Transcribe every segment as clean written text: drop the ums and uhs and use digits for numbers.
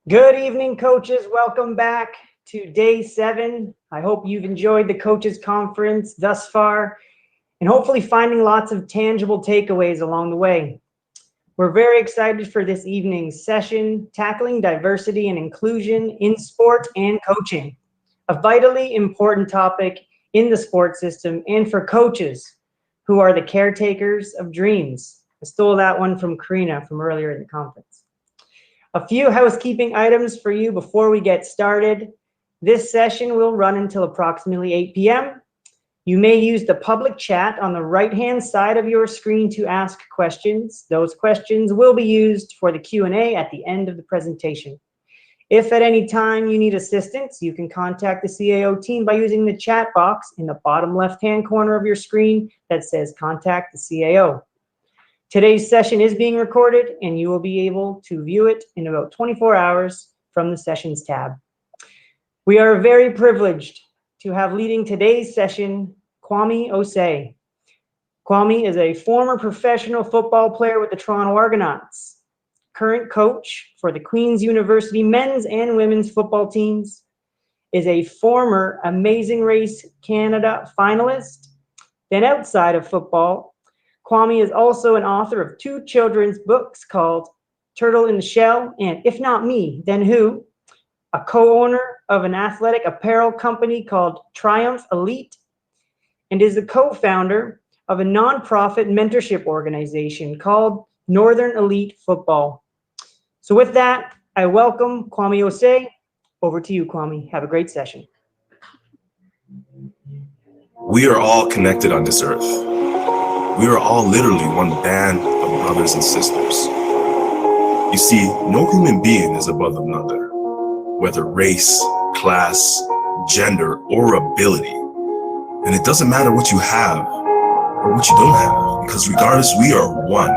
Good evening, coaches. Welcome back to day 7. I hope you've enjoyed the coaches conference thus far and hopefully finding lots of tangible takeaways along the way. We're very excited for this evening's session, tackling diversity and inclusion in sport and coaching, a vitally important topic in the sports system and for coaches who are the caretakers of dreams. I stole that one from Karina from earlier in the conference. A few housekeeping items for you before we get started. This session will run until approximately 8 p.m. You may use the public chat on the right-hand side of your screen to ask questions. Those questions will be used for the Q&A at the end of the presentation. If at any time you need assistance, you can contact the CAO team by using the chat box in the bottom left-hand corner of your screen that says Contact the CAO. Today's session is being recorded, and you will be able to view it in about 24 hours from the Sessions tab. We are very privileged to have leading today's session Kwame Osei. Kwame is a former professional football player with the Toronto Argonauts, current coach for the Queen's University men's and women's football teams, is a former Amazing Race Canada finalist. Then outside of football, Kwame is also an author of 2 children's books called Turtle in the Shell and If Not Me, Then Who, a co-owner of an athletic apparel company called Triumph Elite, and is the co-founder of a nonprofit mentorship organization called Northern Elite Football. So with that, I welcome Kwame Osei. Over to you, Kwame. Have a great session. We are all connected on this earth. We are all literally one band of brothers and sisters. You see, no human being is above another, whether race, class, gender, or ability. And it doesn't matter what you have or what you don't have, because regardless, we are one.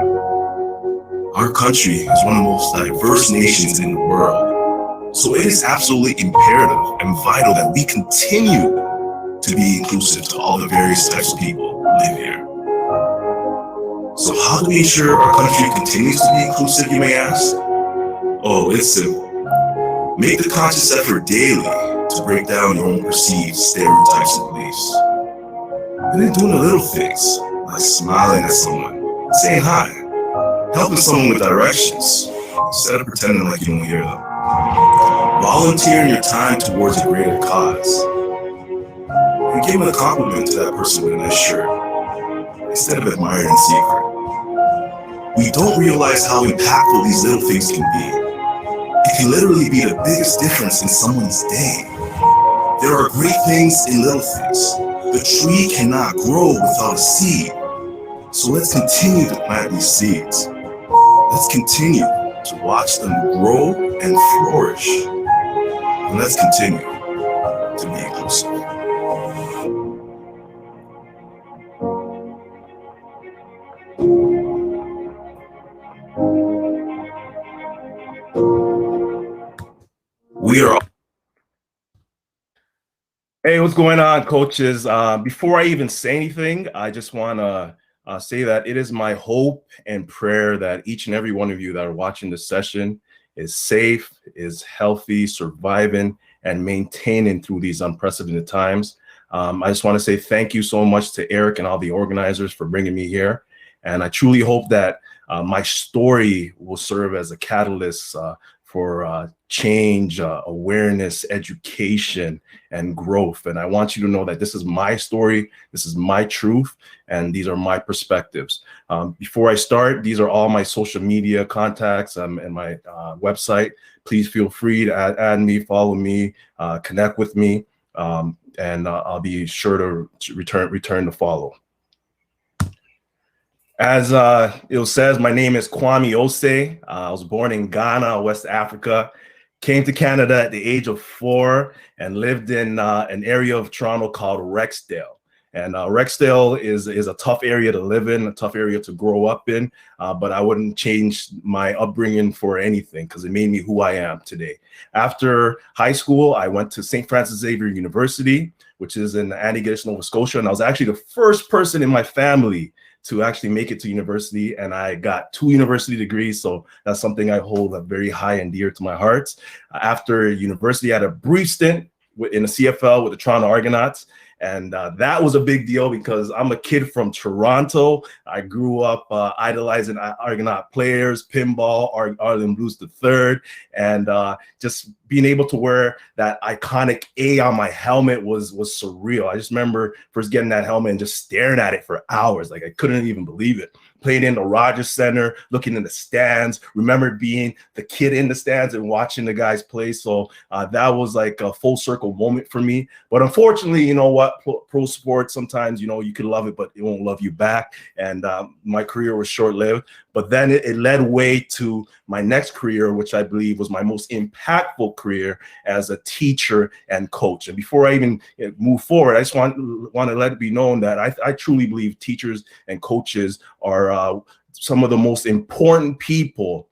Our country is one of the most diverse nations in the world. So it is absolutely imperative and vital that we continue to be inclusive to all the various types of people who live here. So how do we ensure our country continues to be inclusive, you may ask? Oh, it's simple. Make the conscious effort daily to break down your own perceived stereotypes and beliefs. And then doing the little things, like smiling at someone, saying hi, helping someone with directions, instead of pretending like you don't hear them. Volunteering your time towards a greater cause. And giving a compliment to that person with a nice shirt, instead of admiring in secret. We don't realize how impactful these little things can be. It can literally be the biggest difference in someone's day. There are great things in little things. The tree cannot grow without a seed. So let's continue to plant these seeds. Let's continue to watch them grow and flourish. And let's continue to be inclusive. We are. Hey, what's going on, coaches? Before I even say anything, I just want to say that it is my hope and prayer that each and every one of you that are watching this session is safe, is healthy, surviving, and maintaining through these unprecedented times. I just want to say thank you so much to Eric and all the organizers for bringing me here. And I truly hope that my story will serve as a catalyst for change, awareness, education, and growth. And I want you to know that this is my story, this is my truth, and these are my perspectives. Before I start, these are all my social media contacts and my website. Please feel free to add me, follow me, connect with me, and I'll be sure to return the follow. As it says, my name is Kwame Osei. I was born in Ghana, West Africa, came to Canada at the age of 4 and lived in an area of Toronto called Rexdale. And Rexdale is a tough area to live in, a tough area to grow up in, but I wouldn't change my upbringing for anything because it made me who I am today. After high school, I went to St. Francis Xavier University, which is in Antigonish, Nova Scotia, and I was actually the first person in my family to actually make it to university, and I got 2 university degrees. So that's something I hold very high and dear to my heart. After university, I had a brief stint in the CFL with the Toronto Argonauts. And that was a big deal because I'm a kid from Toronto. I grew up idolizing Argonaut players, pinball, Arlen Blues III, and just being able to wear that iconic A on my helmet was surreal. I just remember first getting that helmet and just staring at it for hours. Like I couldn't even believe it. Played in the Rogers Center, looking in the stands. Remember being the kid in the stands and watching the guys play. So that was like a full circle moment for me. But unfortunately, you know what? Pro sports, sometimes, you know, you can love it, but it won't love you back. And my career was short-lived. But then it led way to my next career, which I believe was my most impactful career as a teacher and coach. And before I even move forward, I just want to let it be known that I truly believe teachers and coaches are some of the most important people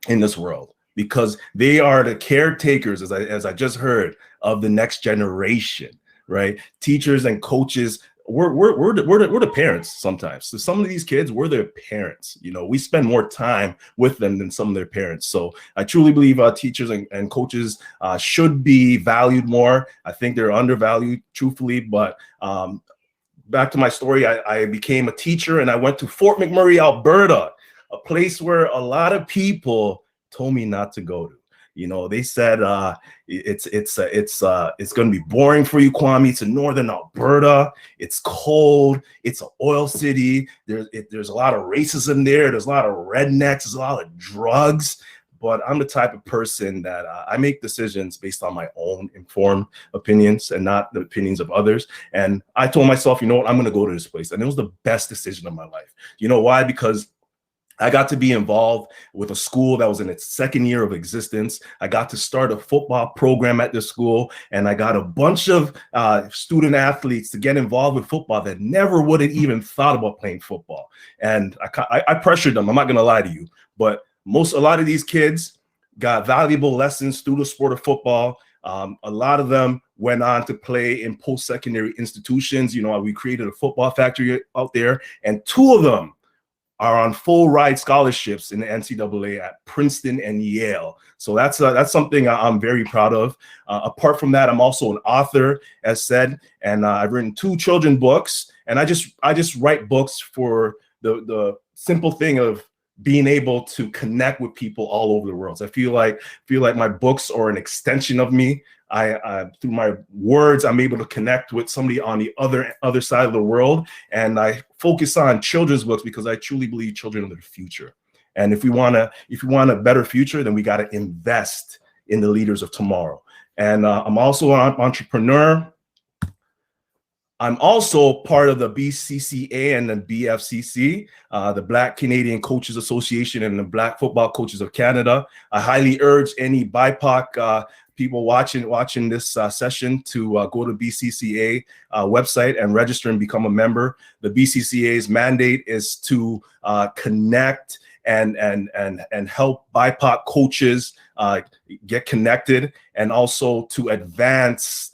in this world, because they are the caretakers, as I just heard, of the next generation, right? Teachers and coaches, we're the parents sometimes. So some of these kids, we're their parents. You know, we spend more time with them than some of their parents. So I truly believe teachers and coaches should be valued more. I think they're undervalued, truthfully. But back to my story, I became a teacher and I went to Fort McMurray, Alberta, a place where a lot of people told me not to go to. You know, they said it's going to be boring for you, Kwame. It's in northern Alberta. It's cold. It's an oil city. There's a lot of racism there. There's a lot of rednecks. There's a lot of drugs. But I'm the type of person that I make decisions based on my own informed opinions and not the opinions of others. And I told myself, you know what, I'm going to go to this place. And it was the best decision of my life. You know why? Because I got to be involved with a school that was in its 2nd year of existence. I got to start a football program at this school, and I got a bunch of student athletes to get involved with football that never would have even thought about playing football. And I pressured them. I'm not going to lie to you, but a lot of these kids got valuable lessons through the sport of football. A lot of them went on to play in post-secondary institutions. You know, we created a football factory out there, and 2 of them are on full ride scholarships in the NCAA at Princeton and Yale. So that's something I'm very proud of. Apart from that, I'm also an author, as said, and I've written 2 children's books. And I just write books for the simple thing of being able to connect with people all over the world. So I feel like my books are an extension of me. I through my words, I'm able to connect with somebody on the other side of the world. And I focus on children's books because I truly believe children are the future. And if we want a better future, then we got to invest in the leaders of tomorrow. And I'm also an entrepreneur. I'm also part of the BCCA and the BFCC, the Black Canadian Coaches Association and the Black Football Coaches of Canada. I highly urge any BIPOC people watching this session to go to BCCA website and register and become a member. The BCCA's mandate is to connect and help BIPOC coaches get connected, and also to advance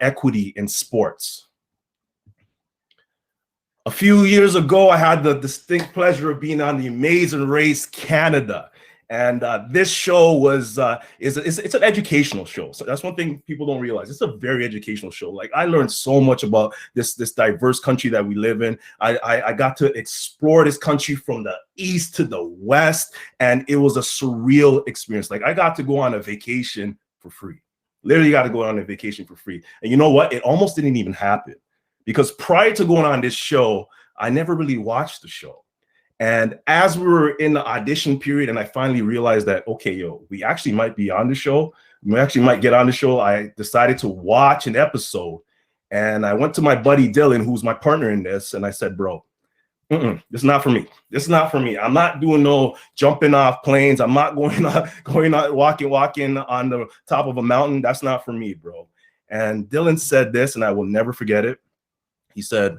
equity in sports. A few years ago, I had the distinct pleasure of being on the Amazing Race Canada. And this show was it's an educational show. So that's one thing people don't realize. It's a very educational show. Like, I learned so much about this diverse country that we live in. I got to explore this country from the east to the west, and it was a surreal experience. Like, I got to go on a vacation for free. Literally got to go on a vacation for free. And you know what? It almost didn't even happen, because prior to going on this show, I never really watched the show. And as we were in the audition period, and I finally realized that, okay, we actually might be on the show. We actually might get on the show. I decided to watch an episode, and I went to my buddy Dylan, who's my partner in this, and I said, bro, this is not for me. This is not for me. I'm not doing no jumping off planes. I'm not going out, walking on the top of a mountain. That's not for me, bro. And Dylan said this, and I will never forget it. He said,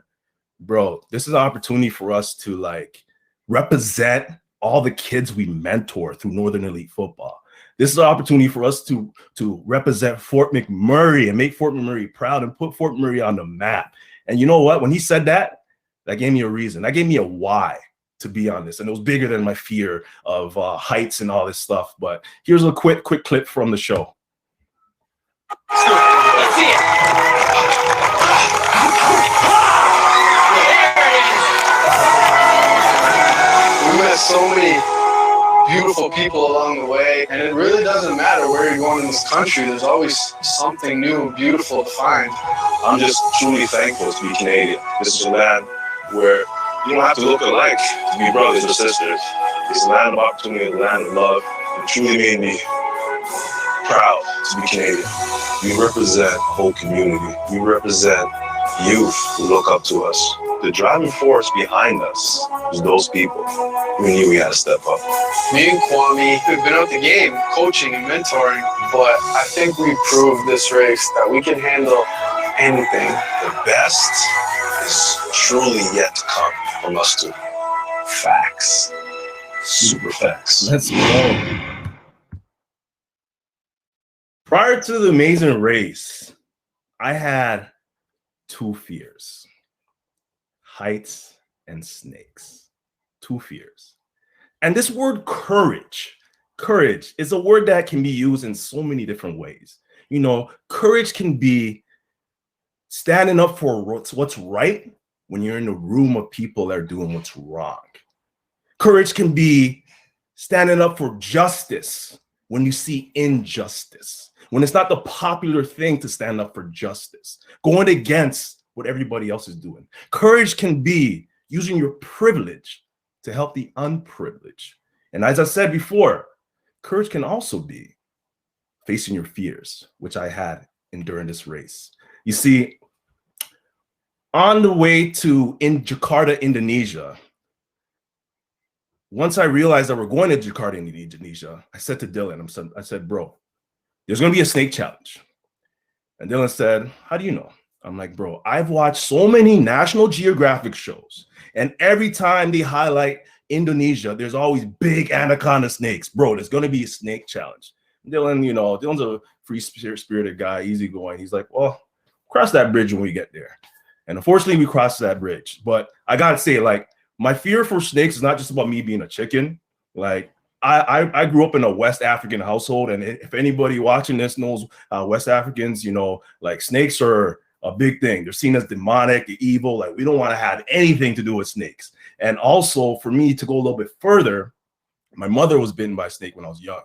bro, this is an opportunity for us to represent all the kids we mentor through Northern Elite Football. This is an opportunity for us to represent Fort McMurray and make Fort McMurray proud and put Fort McMurray on the map. And you know what? When he said that, That gave me a reason. That gave me a why to be on this. And it was bigger than my fear of heights and all this stuff. But here's a quick clip from the show. Let's see it. We met so many beautiful people along the way, and it really doesn't matter where you're going in this country. There's always something new and beautiful to find. I'm just truly thankful to be Canadian. This is a land where you don't have to look alike to be brothers or sisters. It's a land of opportunity, a land of love. It truly made me proud to be Canadian. We represent a whole community. We represent youth who look up to us. The driving force behind us is those people who knew we had to step up. Me and Kwame, we've been out the game, coaching and mentoring, but I think we proved this race that we can handle anything. The best is truly yet to come from us two. Facts. Super facts. Let's go. Prior to the amazing race, I had two fears: heights and snakes. Two fears. And this word courage is a word that can be used in so many different ways. You know, courage can be standing up for what's right when you're in a room of people that are doing what's wrong. Courage can be standing up for justice when you see injustice, when it's not the popular thing to stand up for justice, going against what everybody else is doing. Courage can be using your privilege to help the unprivileged. And as I said before, courage can also be facing your fears, which I had during this race. You see, on the way to Jakarta, Indonesia, once I realized that we're going to Jakarta, Indonesia, I said to Dylan, I said, bro, there's going to be a snake challenge. And Dylan said, how do you know? I'm like, bro, I've watched so many National Geographic shows, and every time they highlight Indonesia, there's always big anaconda snakes. Bro, there's going to be a snake challenge. Dylan, you know, Dylan's a free-spirited guy, easygoing. He's like, well, cross that bridge when we get there. And unfortunately, we crossed that bridge. But I got to say, like, my fear for snakes is not just about me being a chicken. Like, I grew up in a West African household, and if anybody watching this knows West Africans, you know, like, snakes are a big thing. They're seen as demonic, evil. Like, we don't want to have anything to do with snakes. And also, for me to go a little bit further, my mother was bitten by a snake when I was young.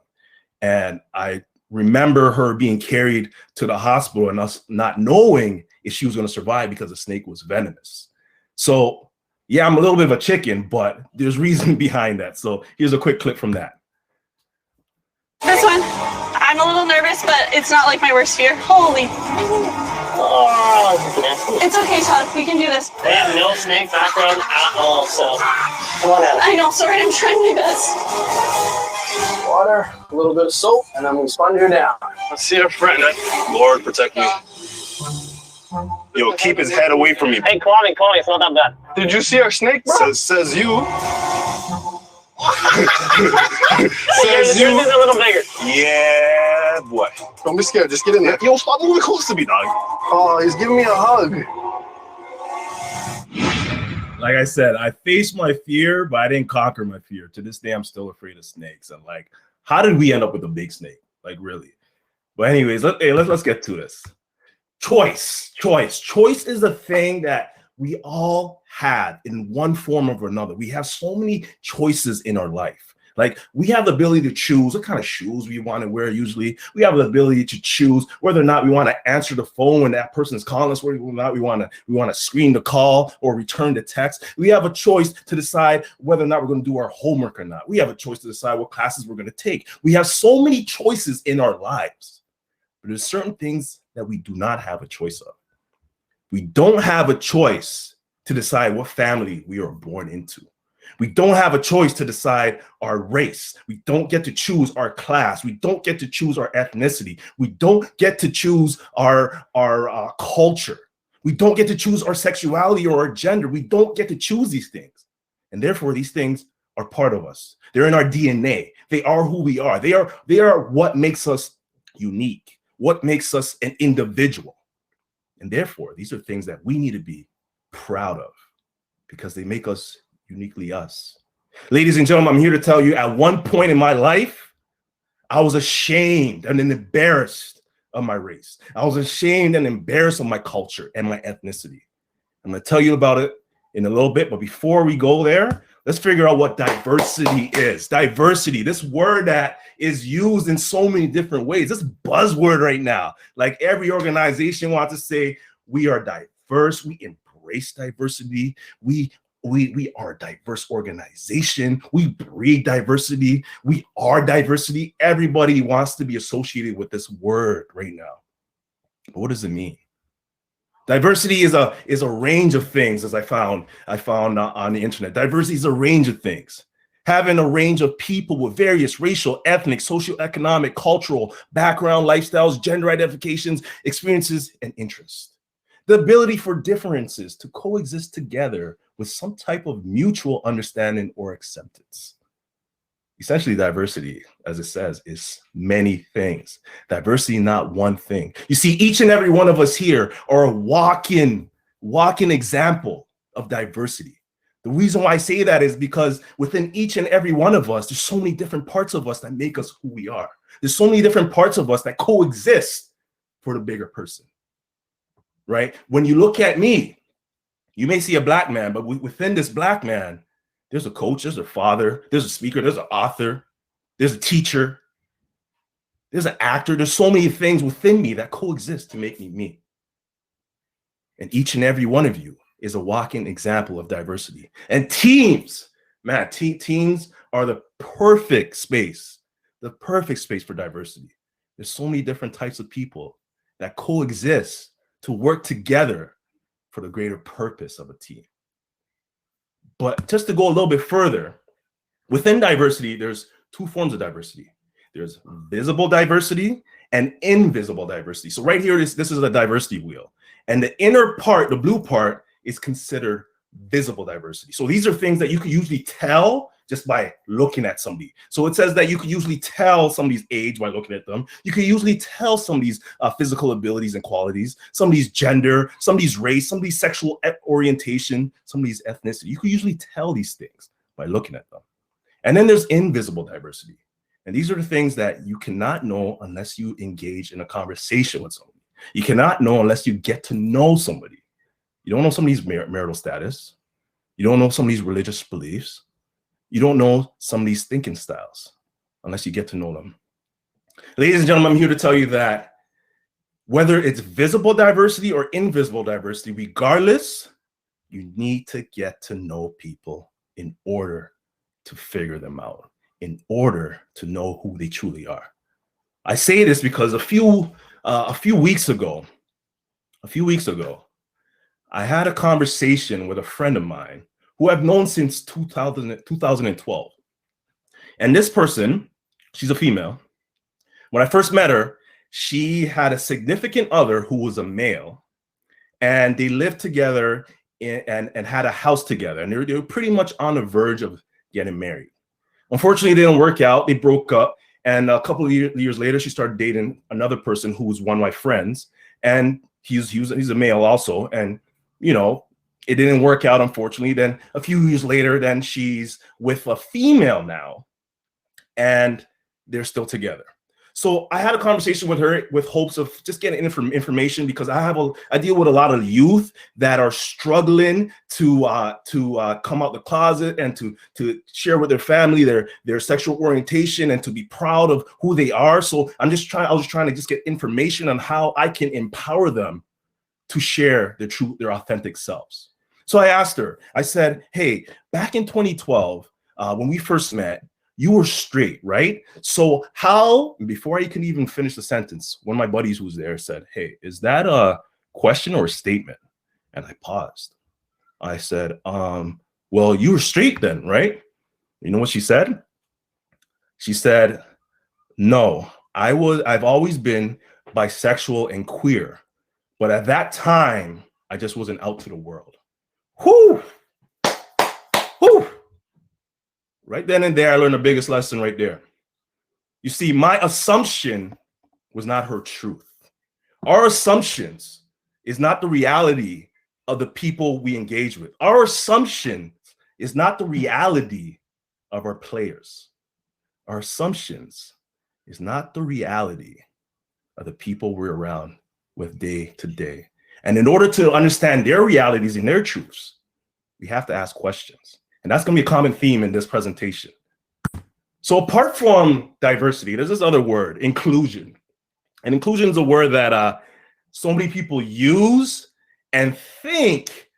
And I remember her being carried to the hospital and us not knowing if she was going to survive because the snake was venomous. So, yeah, I'm a little bit of a chicken, but there's reason behind that. So here's a quick clip from that. This one, I'm a little nervous, but it's not like my worst fear. Holy. Oh, It's okay, Todd. We can do this. they have no snake background at all, so come on out. I know, sorry, I'm trying my best. Water, a little bit of soap, and then we sponge her down. Let's see our friend. Lord, protect me. Yo, keep his head away from me. Hey, Kwame, it's not that bad. Did you see our snake, bro? Says you. Yours is a little bigger. Yeah, boy. Don't be scared. Just get in there. Yo, stop moving close to me, dog. Oh, he's giving me a hug. Like I said, I faced my fear, but I didn't conquer my fear. To this day, I'm still afraid of snakes. And like, how did we end up with a big snake? Like, really? But anyways, let's get to this. Choice is a thing that we all had in one form or another. We have so many choices in our life. Like, we have the ability to choose what kind of shoes we want to wear usually. We have the ability to choose whether or not we want to answer the phone when that person is calling us, whether or not we want to screen the call or return the text. We have a choice to decide whether or not we're going to do our homework or not. We have a choice to decide what classes we're going to take. We have so many choices in our lives. But there's certain things that we do not have a choice of. We don't have a choice to decide what family we are born into. We don't have a choice to decide our race. We don't get to choose our class. We don't get to choose our ethnicity. We don't get to choose our culture. We don't get to choose our sexuality or our gender. We don't get to choose these things. And therefore, these things are part of us. They're in our DNA. They are who we are. They are what makes us unique, what makes us an individual. And therefore, these are things that we need to be proud of. because they make us uniquely us. Ladies and gentlemen, I'm here to tell you, at one point in my life, I was ashamed and embarrassed of my race. I was ashamed and embarrassed of my culture and my ethnicity. I'm going to tell you about it in a little bit, but before we go there, let's figure out what diversity is. Diversity, this word that is used in so many different ways. This buzzword right now. Like every organization wants to say, we are diverse, we embrace diversity, we are a diverse organization, we breed diversity, we are diversity. Everybody wants to be associated with this word right now. But what does it mean? Diversity is a range of things, as I found on the internet. Diversity is a range of things. Having a range of people with various racial, ethnic, socioeconomic, cultural background, lifestyles, gender identifications, experiences, and interests. The ability for differences to coexist together with some type of mutual understanding or acceptance. Essentially, diversity, as it says, is many things. Diversity, not one thing. You see, each and every one of us here are a walking example of diversity. The reason why I say that is because within each and every one of us, there's so many different parts of us that make us who we are. There's so many different parts of us that coexist for the bigger person, right? When you look at me, you may see a black man, but within this black man, there's a coach, there's a father, there's a speaker, there's an author, there's a teacher, there's an actor. There's so many things within me that coexist to make me me. And each and every one of you is a walking example of diversity. And teams, man, teams are the perfect space for diversity. There's so many different types of people that coexist to work together for the greater purpose of a team. But just to go a little bit further, within diversity, there's two forms of diversity. There's visible diversity and invisible diversity. So right here, this is a diversity wheel. And the inner part, the blue part, is considered visible diversity. So these are things that you could usually tell just by looking at somebody. So it says that you could usually tell somebody's age by looking at them. You can usually tell somebody's physical abilities and qualities, somebody's gender, somebody's race, somebody's sexual orientation, somebody's ethnicity. You can usually tell these things by looking at them. And then there's invisible diversity. And these are the things that you cannot know unless you engage in a conversation with somebody. You cannot know unless you get to know somebody. You don't know somebody's marital status. You don't know somebody's religious beliefs. You don't know somebody's thinking styles unless you get to know them. Ladies and gentlemen, I'm here to tell you that whether it's visible diversity or invisible diversity, regardless, you need to get to know people in order to figure them out, in order to know who they truly are. I say this because a few weeks ago, I had a conversation with a friend of mine who I've known since 2012. And this person, she's a female. When I first met her, she had a significant other who was a male, and they lived together and had a house together. And they were pretty much on the verge of getting married. Unfortunately, it didn't work out. They broke up. And a couple of years later, she started dating another person who was one of my friends. And he's a male also. And, you know, it didn't work out, unfortunately. Then a few years later, then she's with a female now, and they're still together. So I had a conversation with her with hopes of just getting information, because I deal with a lot of youth that are struggling to come out the closet and to share with their family their sexual orientation and to be proud of who they are. So I was trying to just get information on how I can empower them to share their authentic selves. So I asked her, I said, hey, back in 2012, when we first met, you were straight, right? So how, before I can even finish the sentence, one of my buddies who was there said, hey, is that a question or a statement? And I paused. I said, well, you were straight then, right? You know what she said? She said, no, I've always been bisexual and queer, but at that time, I just wasn't out to the world. Whoo! Whoo! Right then and there, I learned the biggest lesson right there. You see, my assumption was not her truth. Our assumptions is not the reality of the people we engage with. Our assumption is not the reality of our players. Our assumptions is not the reality of the people we're around with day to day. And in order to understand their realities and their truths, we have to ask questions. And that's going to be a common theme in this presentation. So apart from diversity, there's this other word, inclusion. And inclusion is a word that so many people use and think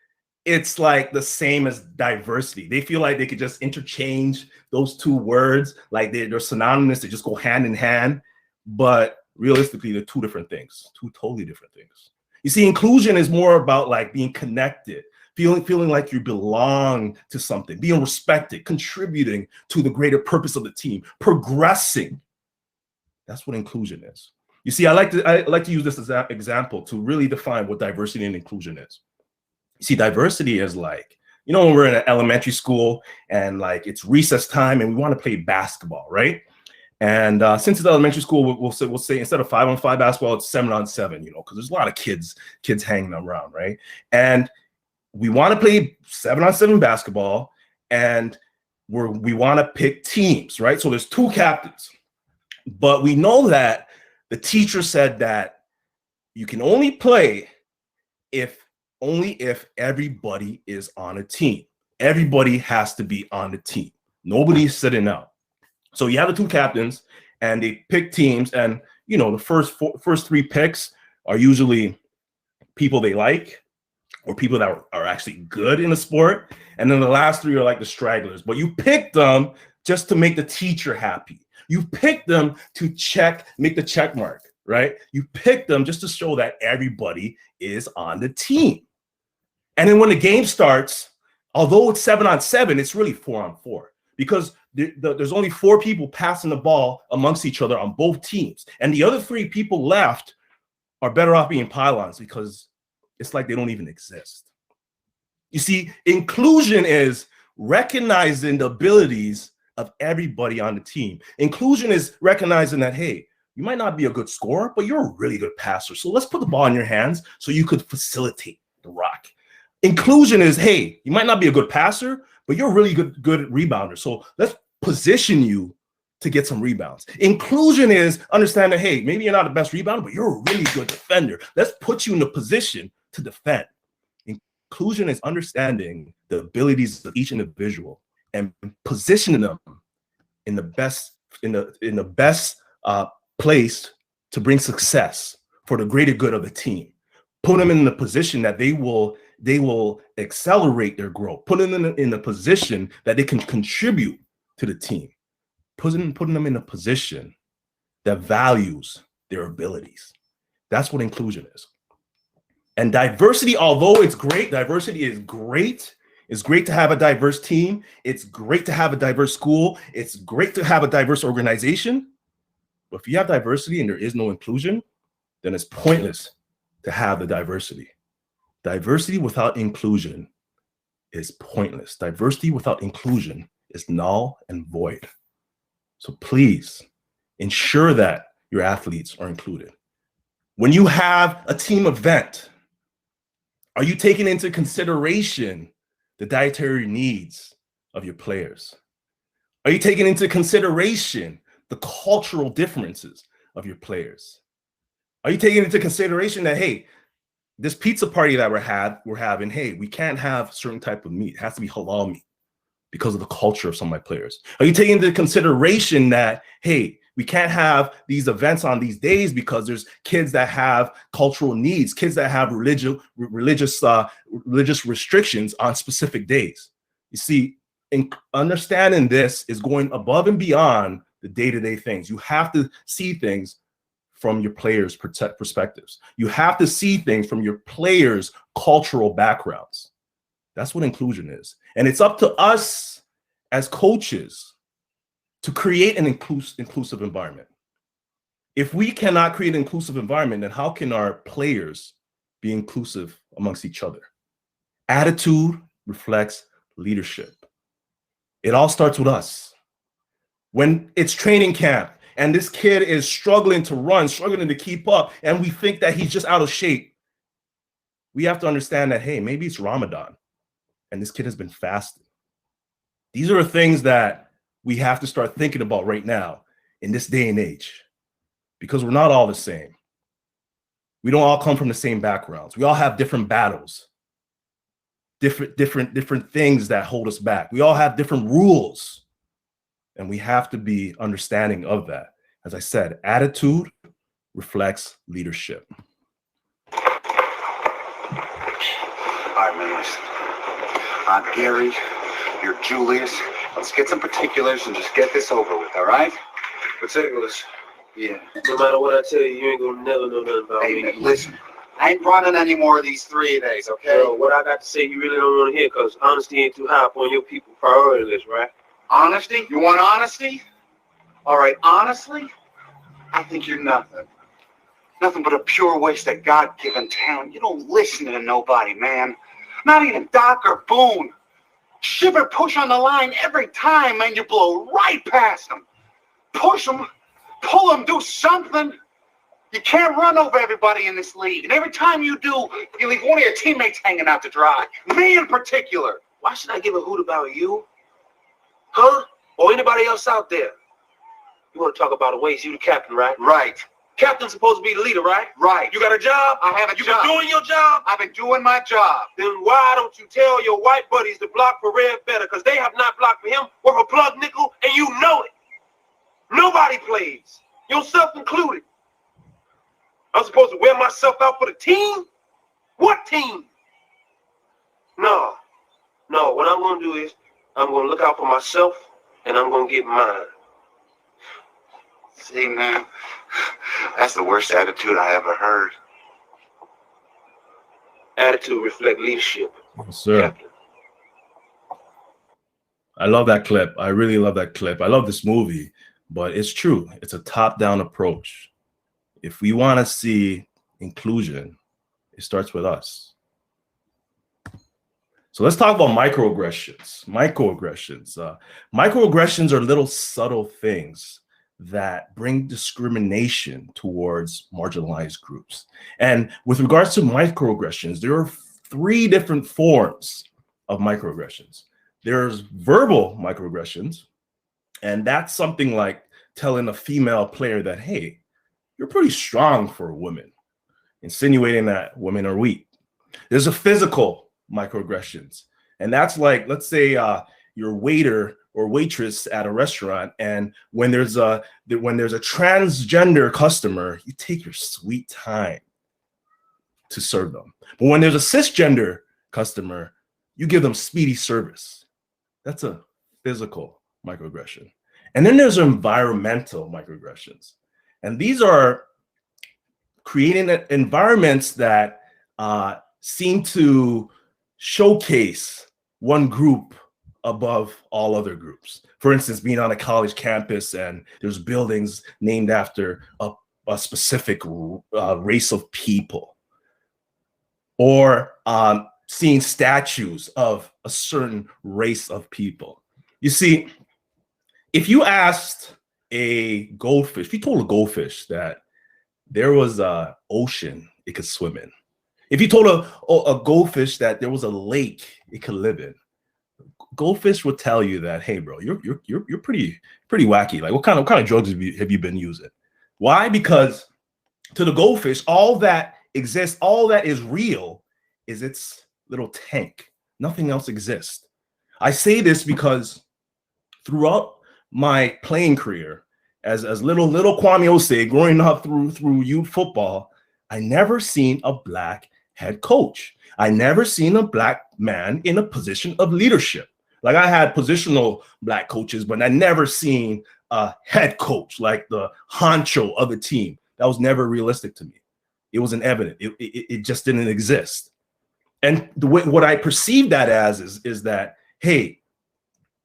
it's like the same as diversity. They feel like they could just interchange those two words, like they're synonymous, they just go hand in hand. But realistically, they're two different things, two totally different things. You see, inclusion is more about like being connected, feeling like you belong to something, being respected, contributing to the greater purpose of the team, progressing. That's what inclusion is. You see, I like to use this as an example to really define what diversity and inclusion is. You see, diversity is like, you know, when we're in an elementary school and like it's recess time and we want to play basketball, right? And since it's elementary school, we'll say instead of 5-on-5 basketball, it's 7-on-7, you know, because there's a lot of kids hanging around, right? And we want to play 7-on-7 basketball, and we want to pick teams, right? So there's two captains, but we know that the teacher said that you can only play if everybody is on a team. Everybody has to be on the team. Nobody's sitting out. So you have the two captains, and they pick teams, and you know the first three picks are usually people they like or people that are actually good in the sport, and then the last three are like the stragglers. But you pick them just to make the teacher happy. You pick them to make the check mark, right? You pick them just to show that everybody is on the team. And then when the game starts, although it's 7-on-7, it's really 4-on-4 because there's only 4 people passing the ball amongst each other on both teams. And the other 3 people left are better off being pylons because it's like they don't even exist. You see, inclusion is recognizing the abilities of everybody on the team. Inclusion is recognizing that, hey, you might not be a good scorer, but you're a really good passer. So let's put the ball in your hands so you could facilitate the rock. Inclusion is, hey, you might not be a good passer, but you're a really good rebounder. So let's position you to get some rebounds. Inclusion is understanding, hey, maybe you're not the best rebounder, but you're a really good defender. Let's put you in a position to defend. Inclusion is understanding the abilities of each individual and positioning them in the best place to bring success for the greater good of the team. Put them in the position that they will accelerate their growth. Put them in a position that they can contribute to the team. Putting them in a position that values their abilities. That's what inclusion is. And diversity, although it's great, diversity is great. It's great to have a diverse team. It's great to have a diverse school. It's great to have a diverse organization. But if you have diversity and there is no inclusion, then it's pointless to have the diversity. Diversity without inclusion is pointless. Diversity without inclusion is null and void. So please ensure that your athletes are included. When you have a team event, are you taking into consideration the dietary needs of your players? Are you taking into consideration the cultural differences of your players? Are you taking into consideration that, hey, this pizza party that we're having, hey, we can't have certain type of meat. It has to be halal meat because of the culture of some of my players. Are you taking into consideration that, hey, we can't have these events on these days because there's kids that have cultural needs, kids that have religious restrictions on specific days? You see, understanding this is going above and beyond the day-to-day things. You have to see things from your players' perspectives. You have to see things from your players' cultural backgrounds. That's what inclusion is. And it's up to us as coaches to create an inclusive environment. If we cannot create an inclusive environment, then how can our players be inclusive amongst each other? Attitude reflects leadership. It all starts with us. When it's training camp and this kid is struggling to run, struggling to keep up, and we think that he's just out of shape, we have to understand that, hey, maybe it's Ramadan and this kid has been fasting. These are the things that we have to start thinking about right now in this day and age, because we're not all the same. We don't all come from the same backgrounds. We all have different battles, different things that hold us back. We all have different rules, and we have to be understanding of that. As I said, attitude reflects leadership. All right, man, listen. I'm Gary, you're Julius. Let's get some particulars and just get this over with, all right? Particulars. Yeah. No matter what I tell you, you ain't gonna never know nothing about Hey, me. man, listen. I ain't running any more of these 3 days, okay? Bro, what I got to say, you really don't want to hear, because honesty ain't too high up on your people's priority list, right? Honesty? You want honesty? All right, honestly, I think you're nothing. Nothing but a pure waste of God-given talent. You don't listen to nobody, man. Not even Doc or Boone. Shiver push on the line every time, man. You blow right past them. Push them, pull them, do something. You can't run over everybody in this league. And every time you do, you leave one of your teammates hanging out to dry. Me in particular. Why should I give a hoot about you? Huh? Or anybody else out there? You want to talk about a waste? You the captain, right? Right. Captain's supposed to be the leader, right? Right. You got a job? I have a You job. been doing your job? I've been doing my job. Then why don't you tell your white buddies to block for Red better? Because they have not blocked for him or for Plug Nickel, and you know it. Nobody plays, yourself included. I'm supposed to wear myself out for the team? What team? No. What I'm going to do is I'm going to look out for myself, and I'm going to get mine. See, man, that's the worst attitude I ever heard. Attitude reflect leadership. Yes, sir. Captain. I love that clip. I really love that clip. I love this movie, but it's true. It's a top-down approach. If we want to see inclusion, it starts with us. So let's talk about microaggressions. Microaggressions are little subtle things that bring discrimination towards marginalized groups. And with regards to microaggressions, there are 3 different forms of microaggressions. There's verbal microaggressions, and that's something like telling a female player that, hey, you're pretty strong for a woman, insinuating that women are weak. There's a physical microaggressions, and that's like, let's say your waiter or waitress at a restaurant, and when there's a transgender customer, you take your sweet time to serve them. But when there's a cisgender customer, you give them speedy service. That's a physical microaggression. And then there's environmental microaggressions. And these are creating environments that seem to showcase one group above all other groups. For instance, being on a college campus and there's buildings named after a specific race of people, or seeing statues of a certain race of people. You see, if you asked a goldfish, if you told a goldfish that there was an ocean it could swim in, if you told a goldfish that there was a lake it could live in, goldfish would tell you that, hey, bro, you're pretty wacky. Like, what kind of drugs have you been using? Why? Because to the goldfish, all that exists, all that is real, is its little tank. Nothing else exists. I say this because throughout my playing career, as little Kwame Osei, growing up through youth football, I never seen a black head coach. I never seen a black man in a position of leadership. Like, I had positional black coaches, but I never seen a head coach, like the honcho of the team. That was never realistic to me. It wasn't evident. It just didn't exist. And what I perceive that as is that, hey,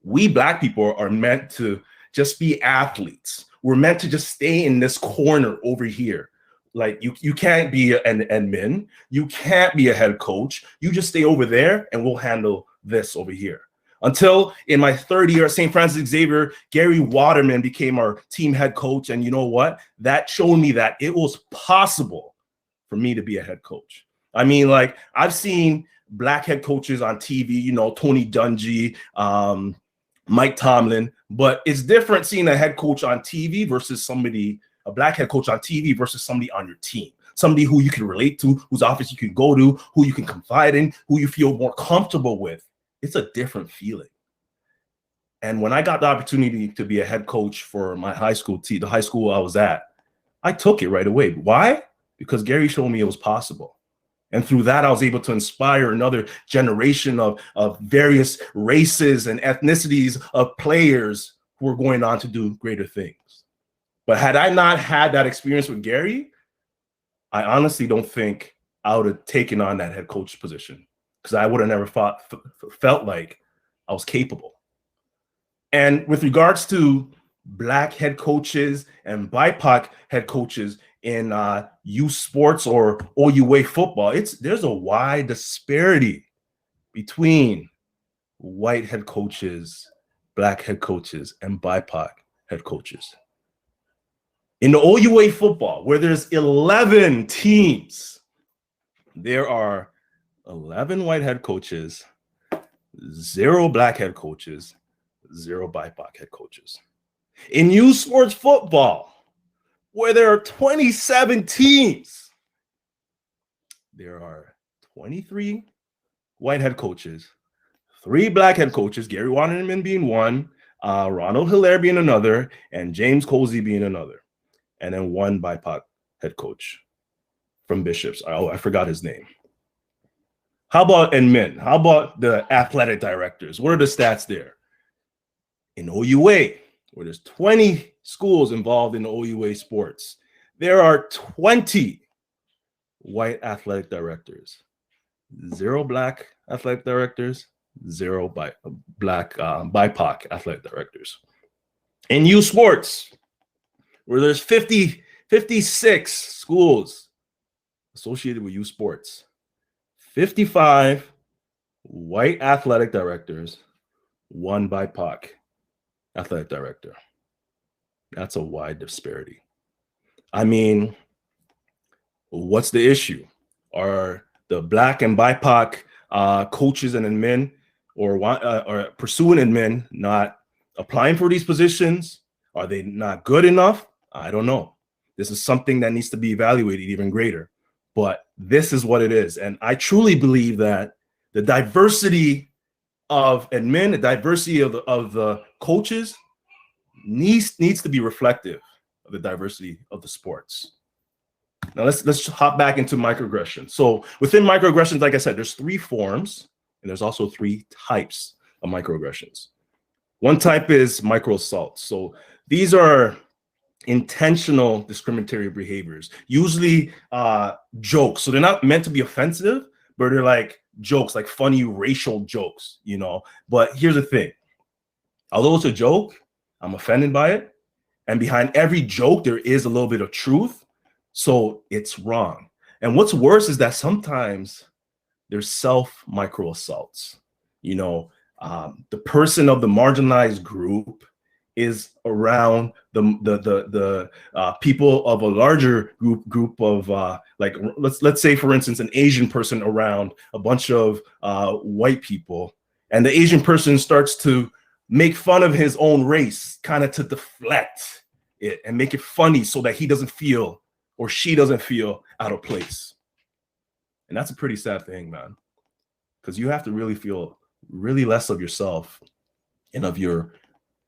we black people are meant to just be athletes. We're meant to just stay in this corner over here. Like, you can't be an admin. You can't be a head coach. You just stay over there and we'll handle this over here. Until in my 3rd year at St. Francis Xavier, Gary Waterman became our team head coach. And you know what? That showed me that it was possible for me to be a head coach. I mean, like, I've seen black head coaches on TV, you know, Tony Dungy, Mike Tomlin, but it's different seeing a head coach on TV versus a black head coach on TV versus somebody on your team, somebody who you can relate to, whose office you can go to, who you can confide in, who you feel more comfortable with. It's a different feeling. And when I got the opportunity to be a head coach for my high school team, the high school I was at, I took it right away. Why? Because Gary showed me it was possible. And through that, I was able to inspire another generation of various races and ethnicities of players who are going on to do greater things. But had I not had that experience with Gary, I honestly don't think I would have taken on that head coach position, because I would have never felt like I was capable. And with regards to black head coaches and BIPOC head coaches in youth sports or OUA football, there's a wide disparity between white head coaches, black head coaches, and BIPOC head coaches. In the OUA football, where there's 11 teams, there are 11 white head coaches, 0 black head coaches, 0 BIPOC head coaches. In youth sports football, where there are 27 teams, there are 23 white head coaches, 3 black head coaches, Gary Waterman being one, Ronald Hilaire being another, and James Colsey being another, and then 1 BIPOC head coach from Bishops. Oh, I forgot his name. How about admin? How about the athletic directors? What are the stats there? In OUA, where there's 20 schools involved in OUA sports, there are 20 white athletic directors, 0 black athletic directors, 0 black BIPOC athletic directors. In youth sports, where there's 56 schools associated with youth sports, 55 white athletic directors, 1 BIPOC athletic director. That's a wide disparity. I mean, what's the issue? Are the black and BIPOC coaches and admin or pursuing admin not applying for these positions? Are they not good enough? I don't know. This is something that needs to be evaluated even greater. But this is what it is. And I truly believe that the diversity of admin, the diversity of the coaches needs to be reflective of the diversity of the sports. Now let's hop back into microaggressions. So within microaggressions, like I said, there's 3 forms, and there's also 3 types of microaggressions. One type is microassaults. So these are intentional discriminatory behaviors, usually jokes. So they're not meant to be offensive, but they're like jokes, like funny racial jokes, you know. But here's the thing. Although it's a joke, I'm offended by it. And behind every joke, there is a little bit of truth. So it's wrong. And what's worse is that sometimes there's self-micro assaults. You know, the person of the marginalized group is around the people of a larger group of like let's say, for instance, an Asian person around a bunch of white people, and the Asian person starts to make fun of his own race, kind of to deflect it and make it funny so that he doesn't feel or she doesn't feel out of place. And that's a pretty sad thing, man, because you have to really feel really less of yourself and of your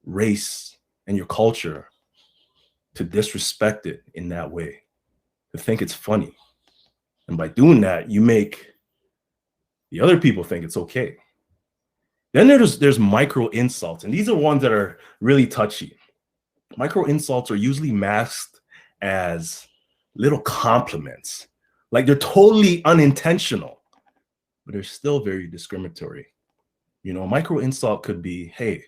race and your culture to disrespect it in that way, to think it's funny. And by doing that, you make the other people think it's okay. Then there's micro insults, and these are ones that are really touchy. Micro insults are usually masked as little compliments, like they're totally unintentional, but they're still very discriminatory. You know, a micro insult could be, hey,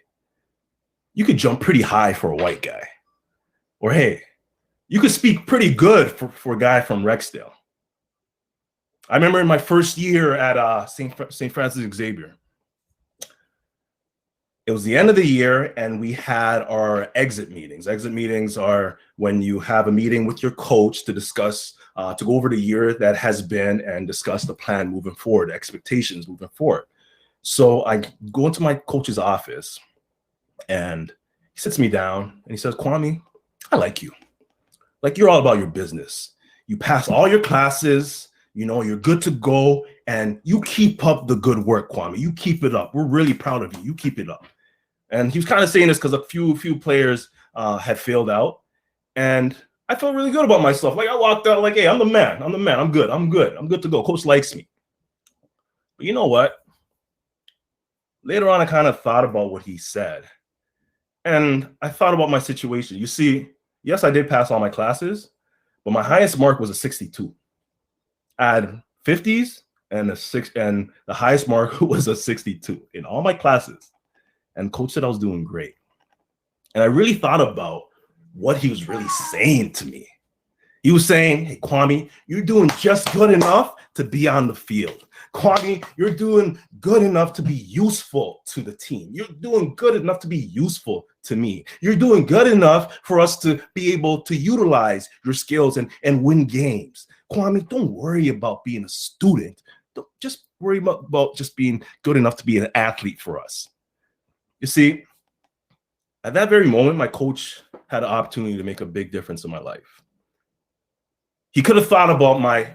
you could jump pretty high for a white guy. Or, hey, you could speak pretty good for a guy from Rexdale. I remember in my first year at St. Francis Xavier, it was the end of the year, and we had our exit meetings. Exit meetings are when you have a meeting with your coach to discuss to go over the year that has been and discuss the plan moving forward, expectations moving forward. So I go into my coach's office and he sits me down and he says, Kwame, I like you. Like, you're all about your business. You pass all your classes, you know, you're good to go, and you keep up the good work, Kwame. You keep it up. We're really proud of you. You keep it up. And he was kind of saying this because a few players had failed out. And I felt really good about myself. Like, I walked out like, hey, I'm the man. I'm the man. I'm good. I'm good. I'm good to go. Coach likes me. But you know what? Later on, I kind of thought about what he said. And I thought about my situation. You see, yes, I did pass all my classes, but my highest mark was a 62. I had 50s and the highest mark was a 62 in all my classes. And coach said I was doing great. And I really thought about what he was really saying to me. He was saying, hey, Kwame, you're doing just good enough to be on the field. Kwame, you're doing good enough to be useful to the team. You're doing good enough to be useful to me. You're doing good enough for us to be able to utilize your skills and win games. Kwame, don't worry about being a student. Don't just worry about just being good enough to be an athlete for us. You see, at that very moment, my coach had an opportunity to make a big difference in my life. He could have thought about my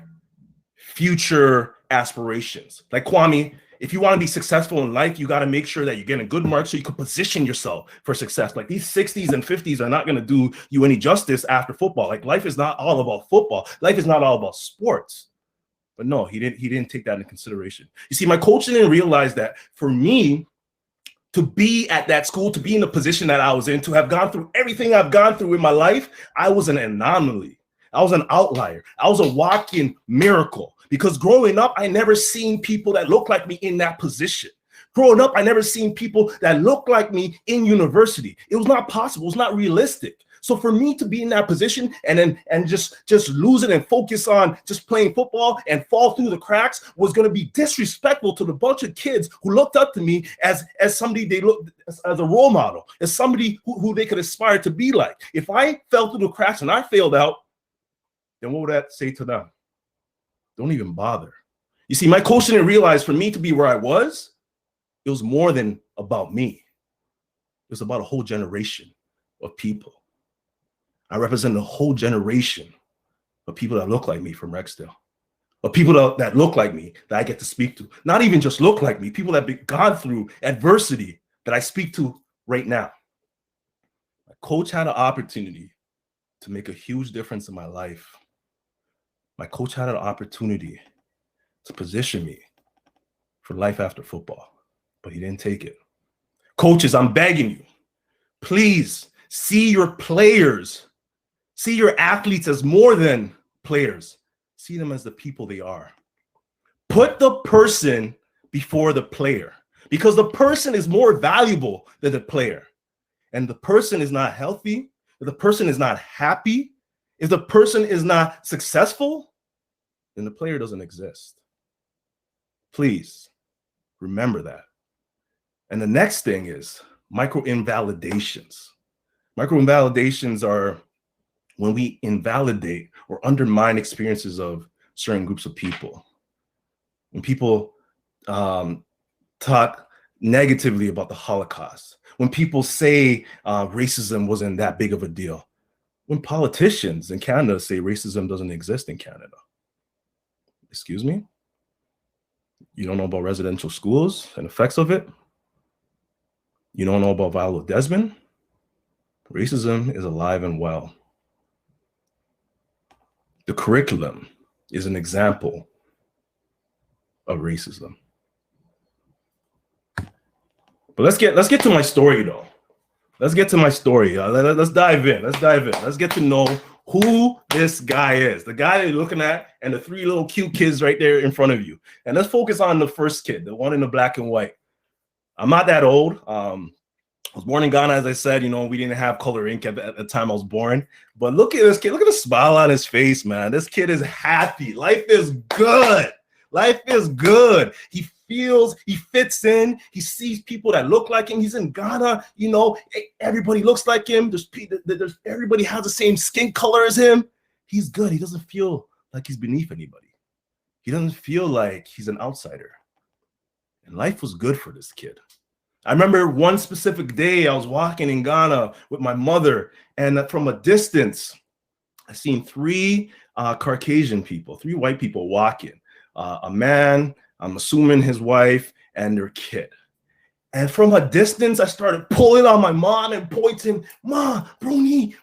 future aspirations. Like, Kwame, if you want to be successful in life, you got to make sure that you're getting good marks so you can position yourself for success. Like, these 60s and 50s are not going to do you any justice after football. Like, life is not all about football. Life is not all about sports. But no, he didn't take that into consideration. You see, my coach didn't realize that for me to be at that school, to be in the position that I was in, to have gone through everything I've gone through in my life, I was an anomaly. I was an outlier. I was a walking miracle. Because growing up, I never seen people that look like me in that position. Growing up, I never seen people that look like me in university. It was not possible. It was not realistic. So for me to be in that position and just lose it and focus on just playing football and fall through the cracks was going to be disrespectful to the bunch of kids who looked up to me as somebody they looked as a role model, as somebody who they could aspire to be like. If I fell through the cracks and I failed out, then what would that say to them? Don't even bother. You see, my coach didn't realize for me to be where I was, it was more than about me. It was about a whole generation of people. I represent a whole generation of people that look like me from Rexdale, of people that look like me that I get to speak to. Not even just look like me, people that have gone through adversity that I speak to right now. My coach had an opportunity to make a huge difference in my life. My coach had an opportunity to position me for life after football, but he didn't take it. Coaches, I'm begging you, please see your players, see your athletes as more than players. See them as the people they are. Put the person before the player, because the person is more valuable than the player. And the person is not healthy, if the person is not happy, if the person is not successful, then the player doesn't exist. Please remember that. And the next thing is micro-invalidations. Micro-invalidations are when we invalidate or undermine experiences of certain groups of people. When people talk negatively about the Holocaust, when people say racism wasn't that big of a deal, when politicians in Canada say racism doesn't exist in Canada. Excuse me? You don't know about residential schools and effects of it? You don't know about Viola Desmond? Racism is alive and well. The curriculum is an example of racism. But let's get to my story though. Let's get to my story. Let's dive in. Let's get to know who this guy is. The guy that you're looking at and the three little cute kids right there in front of you. And let's focus on the first kid, the one in the black and white. I'm not that old. I was born in Ghana, as I said. You know, we didn't have color ink at the time I was born. But look at this kid. Look at the smile on his face, man. This kid is happy. Life is good. Life is good. He fits in. He sees people that look like him. He's in Ghana. You know, everybody looks like him. Everybody has the same skin color as him. He's good. He doesn't feel like he's beneath anybody. He doesn't feel like he's an outsider. And life was good for this kid. I remember one specific day I was walking in Ghana with my mother, and from a distance, I seen three Caucasian people, three white people walking. A man, I'm assuming his wife, and their kid. And from a distance, I started pulling on my mom and pointing, "Ma, brony,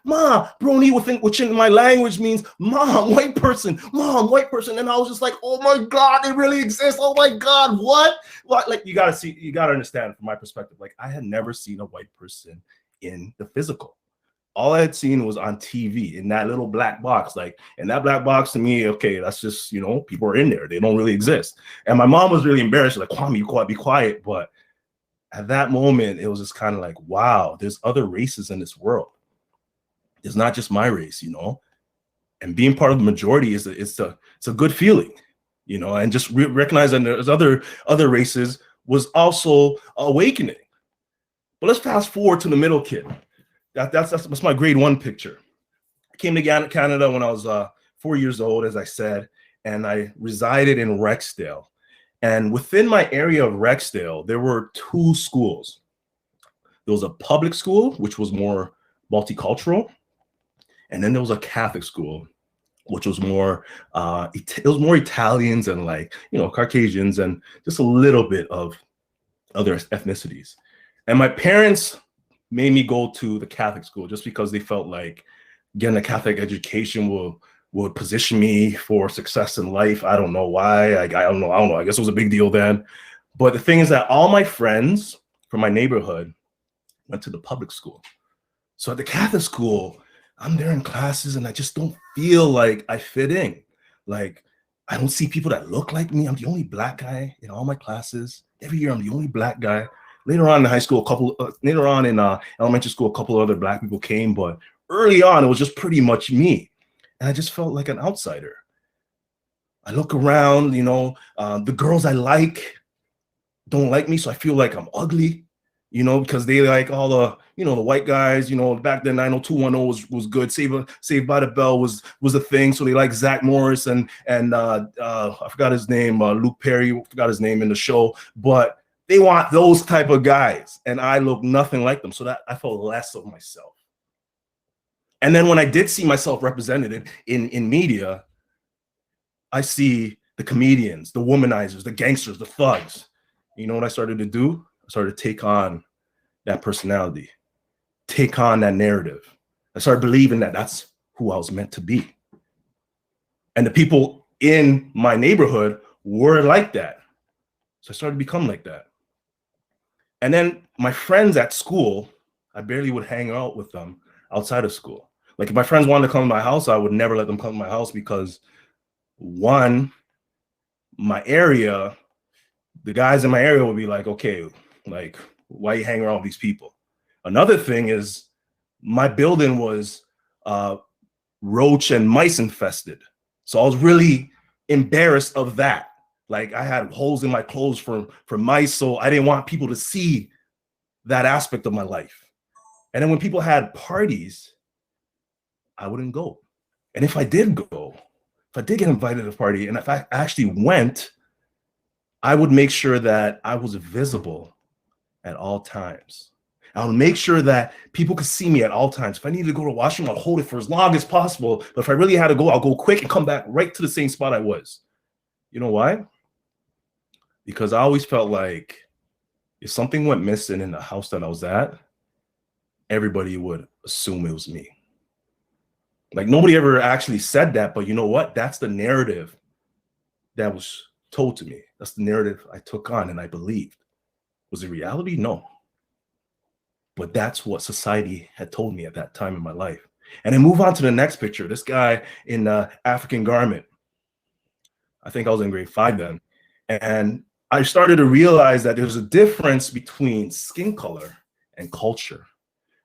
which in my language means mom, white person, mom, white person." And I was just like, "Oh my God, they really exist. Oh my God, what?" Like, you gotta understand from my perspective, like, I had never seen a white person in the physical. All I had seen was on TV in that little black box. Like, in that black box, to me, okay, that's just, people are in there. They don't really exist. And my mom was really embarrassed, like, "Kwame, be quiet." But at that moment, it was just kind of like, wow, there's other races in this world. It's not just my race, and being part of the majority it's a good feeling, and just recognizing there's other races was also awakening. But let's fast forward to the middle kid. That's my grade 1 picture. I came to Canada when I was 4 years old, as I said, and I resided in Rexdale. And within my area of Rexdale, there were 2 schools. There was a public school, which was more multicultural, and then there was a Catholic school, which was more Italians and Caucasians and just a little bit of other ethnicities. And my parents made me go to the Catholic school just because they felt like getting a Catholic education would position me for success in life. I don't know why. I don't know. I guess it was a big deal then. But the thing is that all my friends from my neighborhood went to the public school. So at the Catholic school, I'm there in classes and I just don't feel like I fit in. Like, I don't see people that look like me. I'm the only black guy in all my classes. Every year, I'm the only black guy. Later on in high school, elementary school, a couple of other black people came, but early on, it was just pretty much me. And I just felt like an outsider. I look around, the girls I like don't like me, so I feel like I'm ugly, because they like all the, the white guys, back then 90210 was good. Saved by the Bell was a thing, so they like Zach Morris and I forgot his name, Luke Perry, forgot his name in the show, but they want those type of guys, and I look nothing like them, so that I felt less of myself. And then when I did see myself represented in media, I see the comedians, the womanizers, the gangsters, the thugs. You know what I started to do? I started to take on that personality, take on that narrative. I started believing that that's who I was meant to be. And the people in my neighborhood were like that. So I started to become like that. And then my friends at school, I barely would hang out with them outside of school. Like, if my friends wanted to come to my house, I would never let them come to my house because, one, my area, the guys in my area would be like, "Okay, like, why you hang around with these people?" Another thing is my building was roach and mice infested. So I was really embarrassed of that. Like, I had holes in my clothes for mice, so I didn't want people to see that aspect of my life. And then when people had parties, I wouldn't go. And if I did go, if I did get invited to a party, and if I actually went, I would make sure that I was visible at all times. I would make sure that people could see me at all times. If I needed to go to the washroom, I'll hold it for as long as possible. But if I really had to go, I'll go quick and come back right to the same spot I was. You know why? Because I always felt like if something went missing in the house that I was at, everybody would assume it was me. Like, nobody ever actually said that, but you know what? That's the narrative that was told to me. That's the narrative I took on and I believed. Was it reality? No. But that's what society had told me at that time in my life. And then move on to the next picture. This guy in the African garment. I think I was in grade 5 then. And I started to realize that there's a difference between skin color and culture.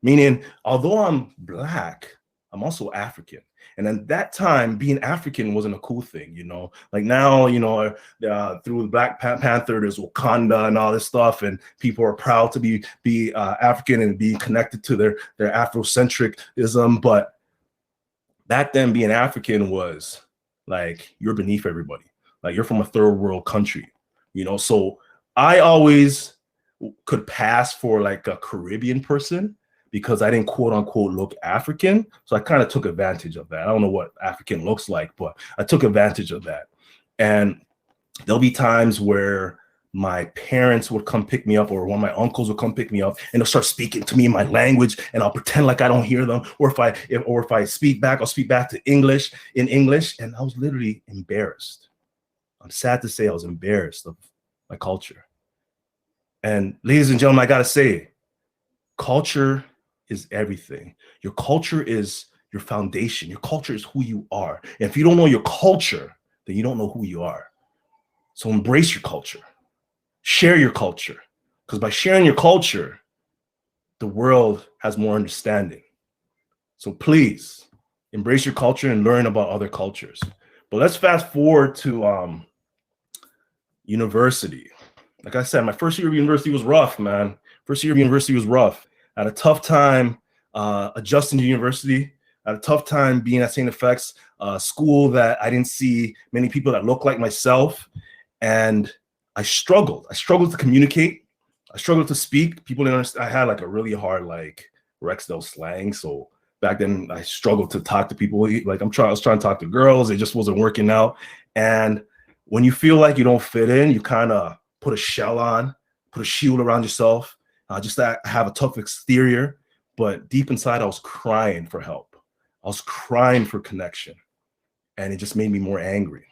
Meaning, although I'm black, I'm also African. And at that time, being African wasn't a cool thing, Like now, through the Black Panther, there's Wakanda and all this stuff, and people are proud to be African and be connected to their Afrocentricism. But back then, being African was like you're beneath everybody. Like you're from a third world country, you know? So I always could pass for like a Caribbean person because I didn't quote unquote look African. So I kind of took advantage of that. I don't know what African looks like, but I took advantage of that. And there'll be times where my parents would come pick me up, or one of my uncles would come pick me up, and they'll start speaking to me in my language, and I'll pretend like I don't hear them. Or if I speak back, I'll speak back to English in English. And I was literally embarrassed. I'm sad to say I was embarrassed of my culture. And ladies and gentlemen, I gotta say, culture is everything. Your culture is your foundation. Your culture is who you are. And if you don't know your culture, then you don't know who you are. So embrace your culture. Share your culture. Because by sharing your culture, the world has more understanding. So please embrace your culture and learn about other cultures. But let's fast forward to university. Like I said, my first year of university was rough, man. First year of university was rough. I had a tough time adjusting to university. I had a tough time being at St. FX, a school that I didn't see many people that look like myself. And I struggled. I struggled to communicate. I struggled to speak. People didn't understand. I had like a really hard like Rexdale slang. So back then I struggled to talk to people. Like I was trying to talk to girls. It just wasn't working out. And when you feel like you don't fit in, you kind of put a shell on, put a shield around yourself, just to have a tough exterior. But deep inside, I was crying for help. I was crying for connection. And it just made me more angry.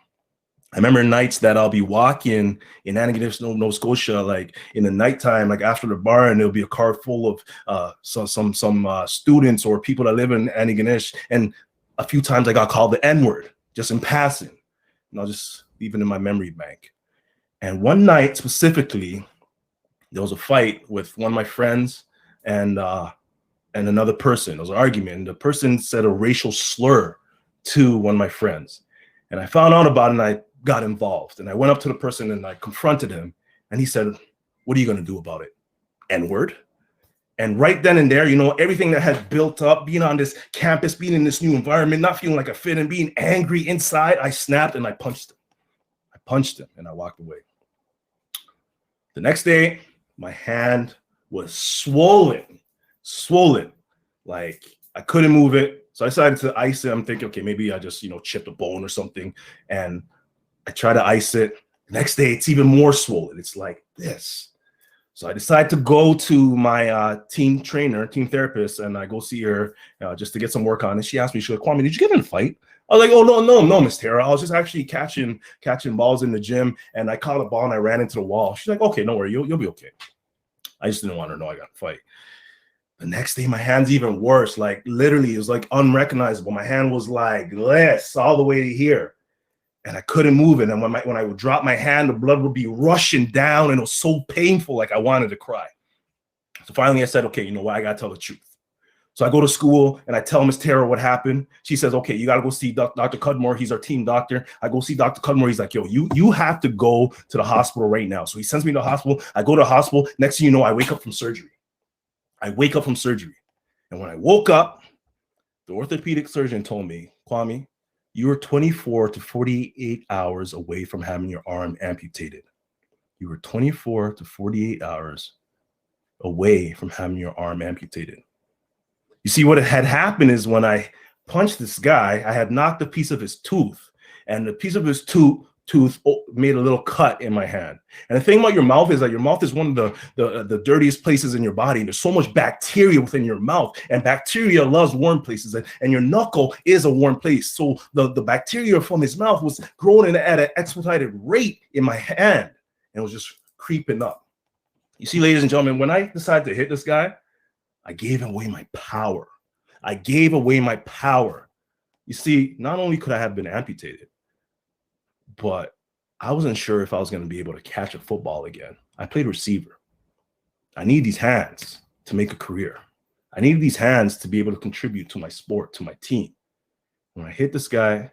I remember nights that I'll be walking in Antigonish, Nova Scotia, like in the nighttime, like after the bar, and there'll be a car full of some students or people that live in Antigonish. And a few times I got called the N-word just in passing. And I'll just leave it in my memory bank. And one night specifically, there was a fight with one of my friends and another person. There was an argument. And the person said a racial slur to one of my friends. And I found out about it and I got involved. And I went up to the person and I confronted him. And he said, "What are you going to do about it? N-word?" And right then and there, you know, everything that had built up, being on this campus, being in this new environment, not feeling like a fit and being angry inside, I snapped and I punched him. I punched him and I walked away. The next day, my hand was swollen, like I couldn't move it. So I decided to ice it. I'm thinking, okay, maybe I just, chipped a bone or something. And I try to ice it. The next day, it's even more swollen. It's like this. So I decided to go to my team therapist, and I go see her just to get some work on. And she asked me, she was like, "Kwame, did you get in a fight?" I was like, "Oh, no, Miss Tara. I was just actually catching balls in the gym, and I caught a ball and I ran into the wall." She's like, "Okay, don't worry, you'll be okay." I just didn't want her to know I got in a fight. The next day, my hand's even worse. Like literally, it was like unrecognizable. My hand was like this all the way to here, and I couldn't move it. And when I would drop my hand, the blood would be rushing down, and it was so painful, like I wanted to cry. So finally, I said, "Okay, you know what? I gotta tell the truth." So I go to school and I tell Miss Tara what happened. She says, "Okay, you got to go see Dr. Cudmore. He's our team doctor." I go see Dr. Cudmore. He's like, "Yo, you have to go to the hospital right now." So he sends me to the hospital. I go to the hospital. Next thing you know, I wake up from surgery. And when I woke up, the orthopedic surgeon told me, "Kwame, you were 24 to 48 hours away from having your arm amputated. You were 24 to 48 hours away from having your arm amputated." You see, what had happened is when I punched this guy, I had knocked a piece of his tooth, and the piece of his tooth made a little cut in my hand. And the thing about your mouth is that your mouth is one of the dirtiest places in your body. And there's so much bacteria within your mouth, and bacteria loves warm places, and your knuckle is a warm place. So the bacteria from his mouth was growing at an expedited rate in my hand, and it was just creeping up. You see, ladies and gentlemen, when I decided to hit this guy, I gave away my power. You see, not only could I have been amputated, but I wasn't sure if I was going to be able to catch a football again. I played receiver. I need these hands to make a career. I needed these hands to be able to contribute to my sport, to my team. When I hit this guy,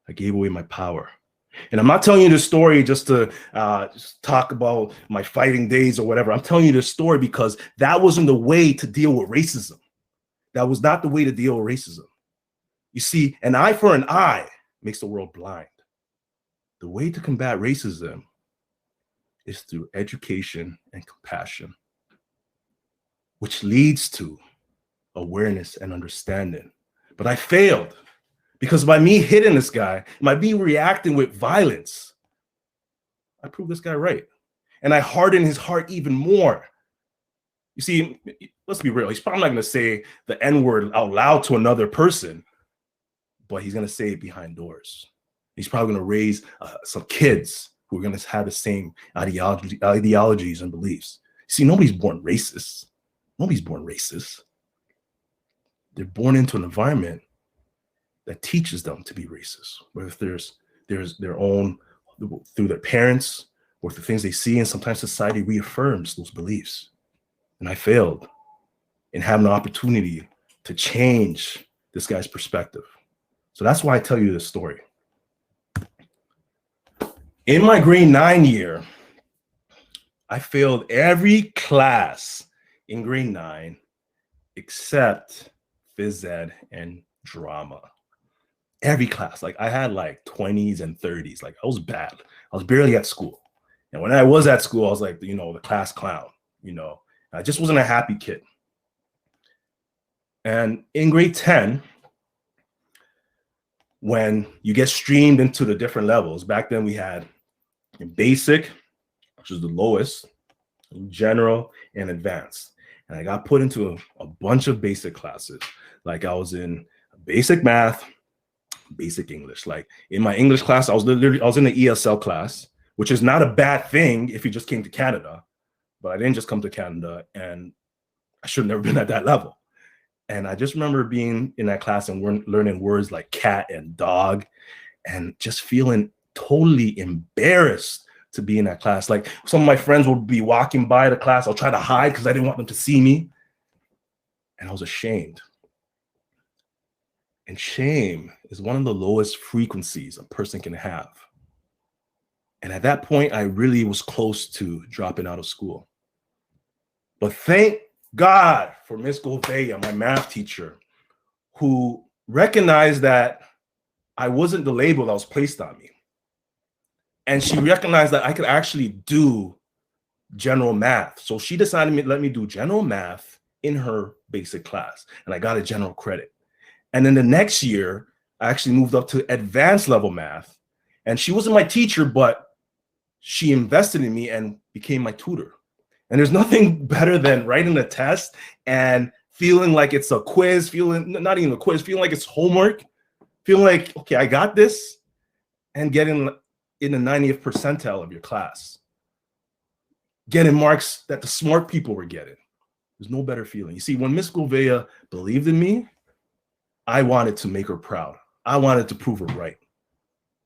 I gave away my power. And I'm not telling you this story just to just talk about my fighting days or whatever. I'm telling you this story because that wasn't the way to deal with racism. That was not the way to deal with racism. You see, an eye for an eye makes the world blind. The way to combat racism is through education and compassion, which leads to awareness and understanding. But I failed because by me hitting this guy, by me reacting with violence, I proved this guy right. And I hardened his heart even more. You see, let's be real. He's probably not going to say the N-word out loud to another person, but he's going to say it behind doors. He's probably going to raise some kids who are going to have the same ideologies and beliefs. See, nobody's born racist. Nobody's born racist. They're born into an environment that teaches them to be racist, whether there's their own, through their parents or through things they see, and sometimes society reaffirms those beliefs. And I failed in having an opportunity to change this guy's perspective. So that's why I tell you this story. In my grade 9 year, I failed every class in grade 9 except phys ed and drama. Every class. Like, I had like 20s and 30s. Like, I was bad. I was barely at school. And when I was at school, I was like, you know, the class clown, you know. I just wasn't a happy kid. And in grade 10, when you get streamed into the different levels, back then we had basic, which is the lowest, general, and advanced. And I got put into a bunch of basic classes. Like, I was in basic math, basic English. Like, in my English class, I was in the ESL class, which is not a bad thing if you just came to Canada. But I didn't just come to Canada, and I should have never been at that level. And I just remember being in that class and learning words like cat and dog, and just feeling totally embarrassed to be in that class. Like, some of my friends would be walking by the class. I'll try to hide because I didn't want them to see me. And I was ashamed. And shame is one of the lowest frequencies a person can have. And at that point, I really was close to dropping out of school. But thank God for Miss Gouveia, my math teacher, who recognized that I wasn't the label that was placed on me. And she recognized that I could actually do general math. So she decided to let me do general math in her basic class. And I got a general credit. And then the next year, I actually moved up to advanced level math. And she wasn't my teacher, but she invested in me and became my tutor. And there's nothing better than writing a test and feeling like it's a quiz, not even a quiz, feeling like it's homework, feeling like, okay, I got this, and getting in the 90th percentile of your class. Getting marks that the smart people were getting. There's no better feeling. You see, when Miss Gouveia believed in me, I wanted to make her proud. I wanted to prove her right.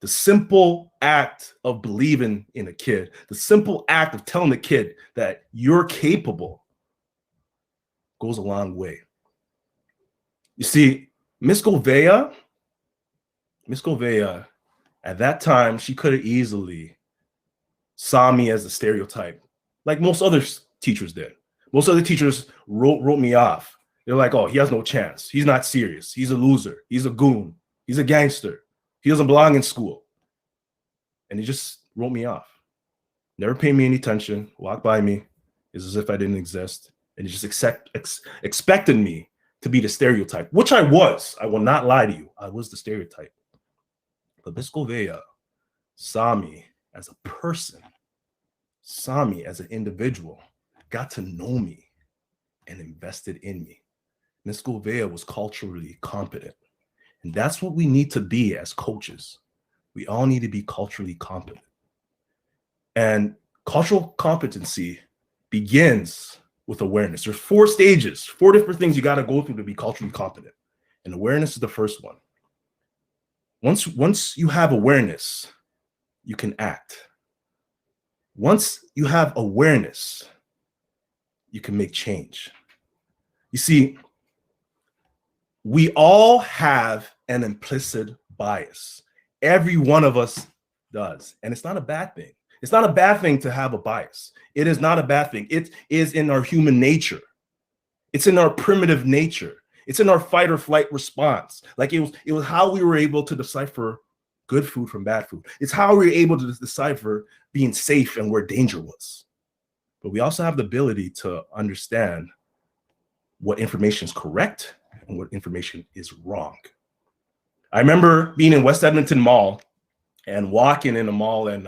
The simple act of believing in a kid, the simple act of telling the kid that you're capable goes a long way. You see, Miss Gouveia, at that time, she could have easily saw me as a stereotype, like most other teachers did. Most other teachers wrote me off. They're like, oh, he has no chance. He's not serious. He's a loser. He's a goon. He's a gangster. He doesn't belong in school. And he just wrote me off. Never paid me any attention, walked by me. It's as if I didn't exist. And he just expected me to be the stereotype, which I was. I will not lie to you. I was the stereotype. But Miss Gouveia saw me as a person, saw me as an individual, got to know me, and invested in me. Miss Gouveia was culturally competent. And that's what we need to be as coaches. We all need to be culturally competent. And cultural competency begins with awareness. There's 4 stages, 4 different things you got to go through to be culturally competent. And awareness is the first one. Once you have awareness, you can act. Once you have awareness, you can make change. You see, we all have an implicit bias. Every one of us does. And it's not a bad thing. It's not a bad thing to have a bias. It is not a bad thing. It is in our human nature. It's in our primitive nature. It's in our fight or flight response. Like, it was how we were able to decipher good food from bad food. It's how we're able to decipher being safe and where danger was. But we also have the ability to understand what information is correct and what information is wrong. I remember being in West Edmonton Mall and walking in the mall, and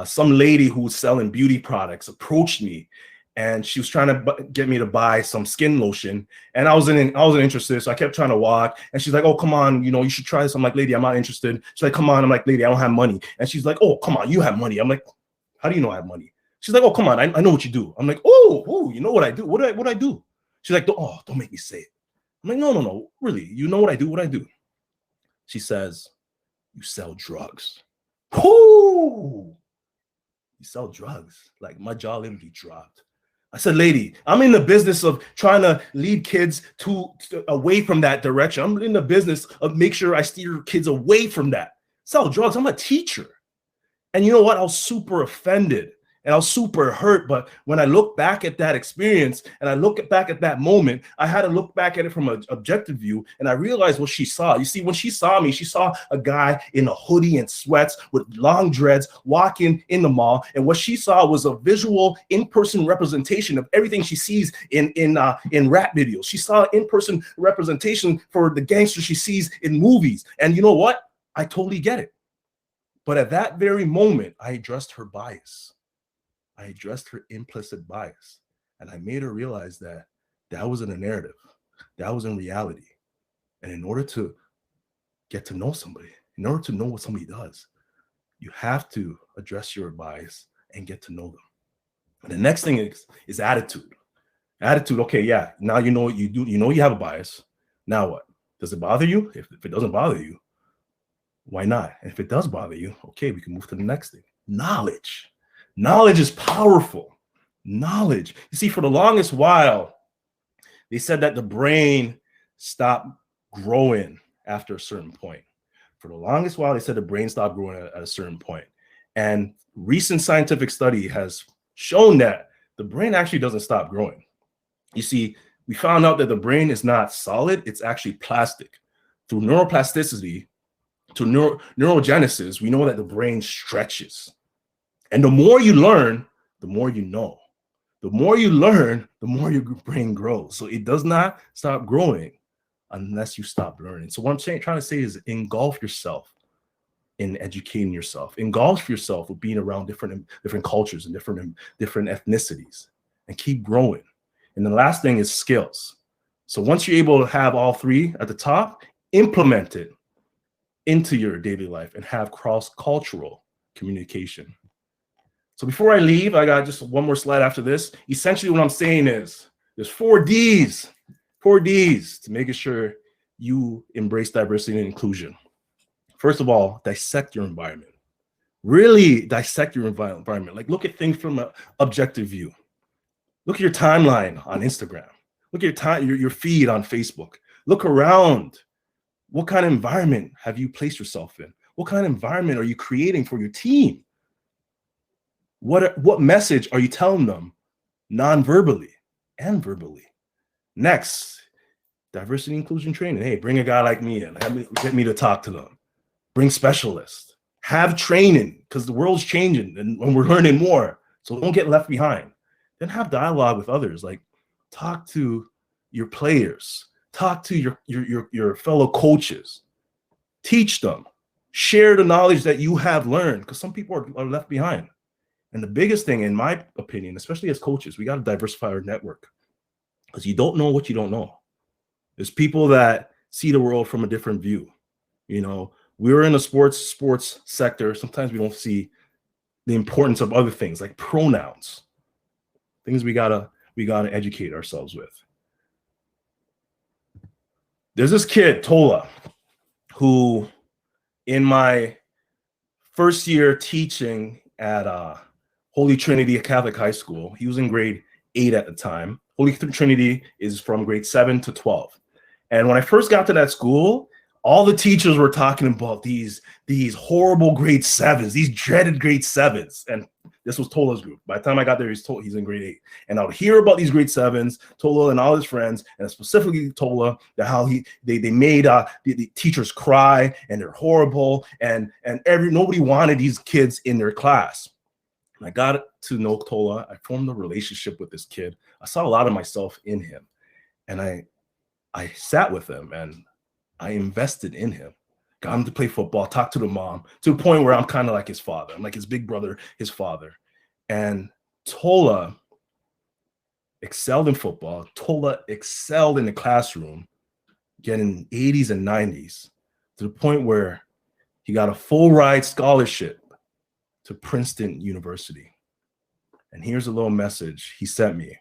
some lady who was selling beauty products approached me, and she was trying to get me to buy some skin lotion, and I wasn't interested, so I kept trying to walk, and she's like, "Oh, come on, you should try this." I'm like, "Lady, I'm not interested." She's like, "Come on." I'm like, "Lady, I don't have money." And she's like, "Oh, come on, you have money." I'm like, "How do you know I have money?" She's like, "Oh, come on, I know what you do." I'm like, "Oh, you know what I do? What I do?" She's like, "Oh, don't make me say it." I'm like, No, really, you know what I do? What I do? She says, "You sell drugs." Whoo! You sell drugs? Like, my jaw literally dropped. I said, "Lady, I'm in the business of trying to lead kids away from that direction. I'm in the business of make sure I steer kids away from that. Sell drugs? I'm a teacher." And you know what? I was super offended and I was super hurt. But when I look back at that experience and I look back at that moment, I had to look back at it from an objective view, and I realized what she saw. You see, when she saw me, she saw a guy in a hoodie and sweats with long dreads walking in the mall, and what she saw was a visual, in-person representation of everything she sees in rap videos. She saw an in-person representation for the gangsters she sees in movies. And you know what? I totally get it. But at that very moment, I addressed her bias. I addressed her implicit bias, and I made her realize that that wasn't a narrative, that was in reality. And in order to get to know somebody, in order to know what somebody does, you have to address your bias and get to know them. And the next thing is attitude. Attitude, okay, yeah, now you know what you do, you have a bias. Now what? Does it bother you? If it doesn't bother you, why not? And if it does bother you, okay, we can move to the next thing. Knowledge. Knowledge is powerful. Knowledge. You see, for the longest while, they said that the brain stopped growing after a certain point. For the longest while, they said the brain stopped growing at a certain point. And recent scientific study has shown that the brain actually doesn't stop growing. You see, we found out that the brain is not solid, it's actually plastic. Through neuroplasticity, to neurogenesis, we know that the brain stretches. And the more you learn, the more you know. The more you learn, the more your brain grows. So it does not stop growing unless you stop learning. So what I'm trying to say is engulf yourself in educating yourself. Engulf yourself with being around different cultures and different ethnicities, and keep growing. And the last thing is skills. So once you're able to have all three at the top, implement it into your daily life and have cross-cultural communication. So before I leave, I got just one more slide after this. Essentially what I'm saying is there's 4 Ds to making sure you embrace diversity and inclusion. First of all, dissect your environment. Really dissect your environment. Like, look at things from an objective view. Look at your timeline on Instagram. Look at your feed on Facebook. Look around. What kind of environment have you placed yourself in? What kind of environment are you creating for your team? What message are you telling them non-verbally and verbally? Next, diversity inclusion training. Hey, bring a guy like me in. Get me to talk to them. Bring specialists. Have training, because the world's changing and we're learning more. So don't get left behind. Then have dialogue with others. Like, talk to your players. Talk to your fellow coaches. Teach them. Share the knowledge that you have learned, because some people are left behind. And the biggest thing, in my opinion, especially as coaches, we got to diversify our network, because you don't know what you don't know. There's people that see the world from a different view. We're in the sports sector. Sometimes we don't see the importance of other things like pronouns, things we gotta educate ourselves with. There's this kid, Tola, who in my first year teaching at Holy Trinity Catholic High School, he was in grade 8 at the time. Holy Trinity is from grade 7 to 12. And when I first got to that school, all the teachers were talking about these horrible grade 7s, these dreaded grade 7s. And this was Tola's group. By the time I got there, he's in grade 8. And I would hear about these grade 7s, Tola and all his friends, and specifically Tola, that how they made the teachers cry, and they're horrible, and nobody wanted these kids in their class. And I got to know Tola. I formed a relationship with this kid. I saw a lot of myself in him. And I sat with him, and I invested in him, got him to play football, talked to the mom, to a point where I'm kind of like his father. I'm like his big brother, his father. And Tola excelled in football. Tola excelled in the classroom, getting 80s and 90s, to the point where he got a full ride scholarship to Princeton University. And here's a little message he sent me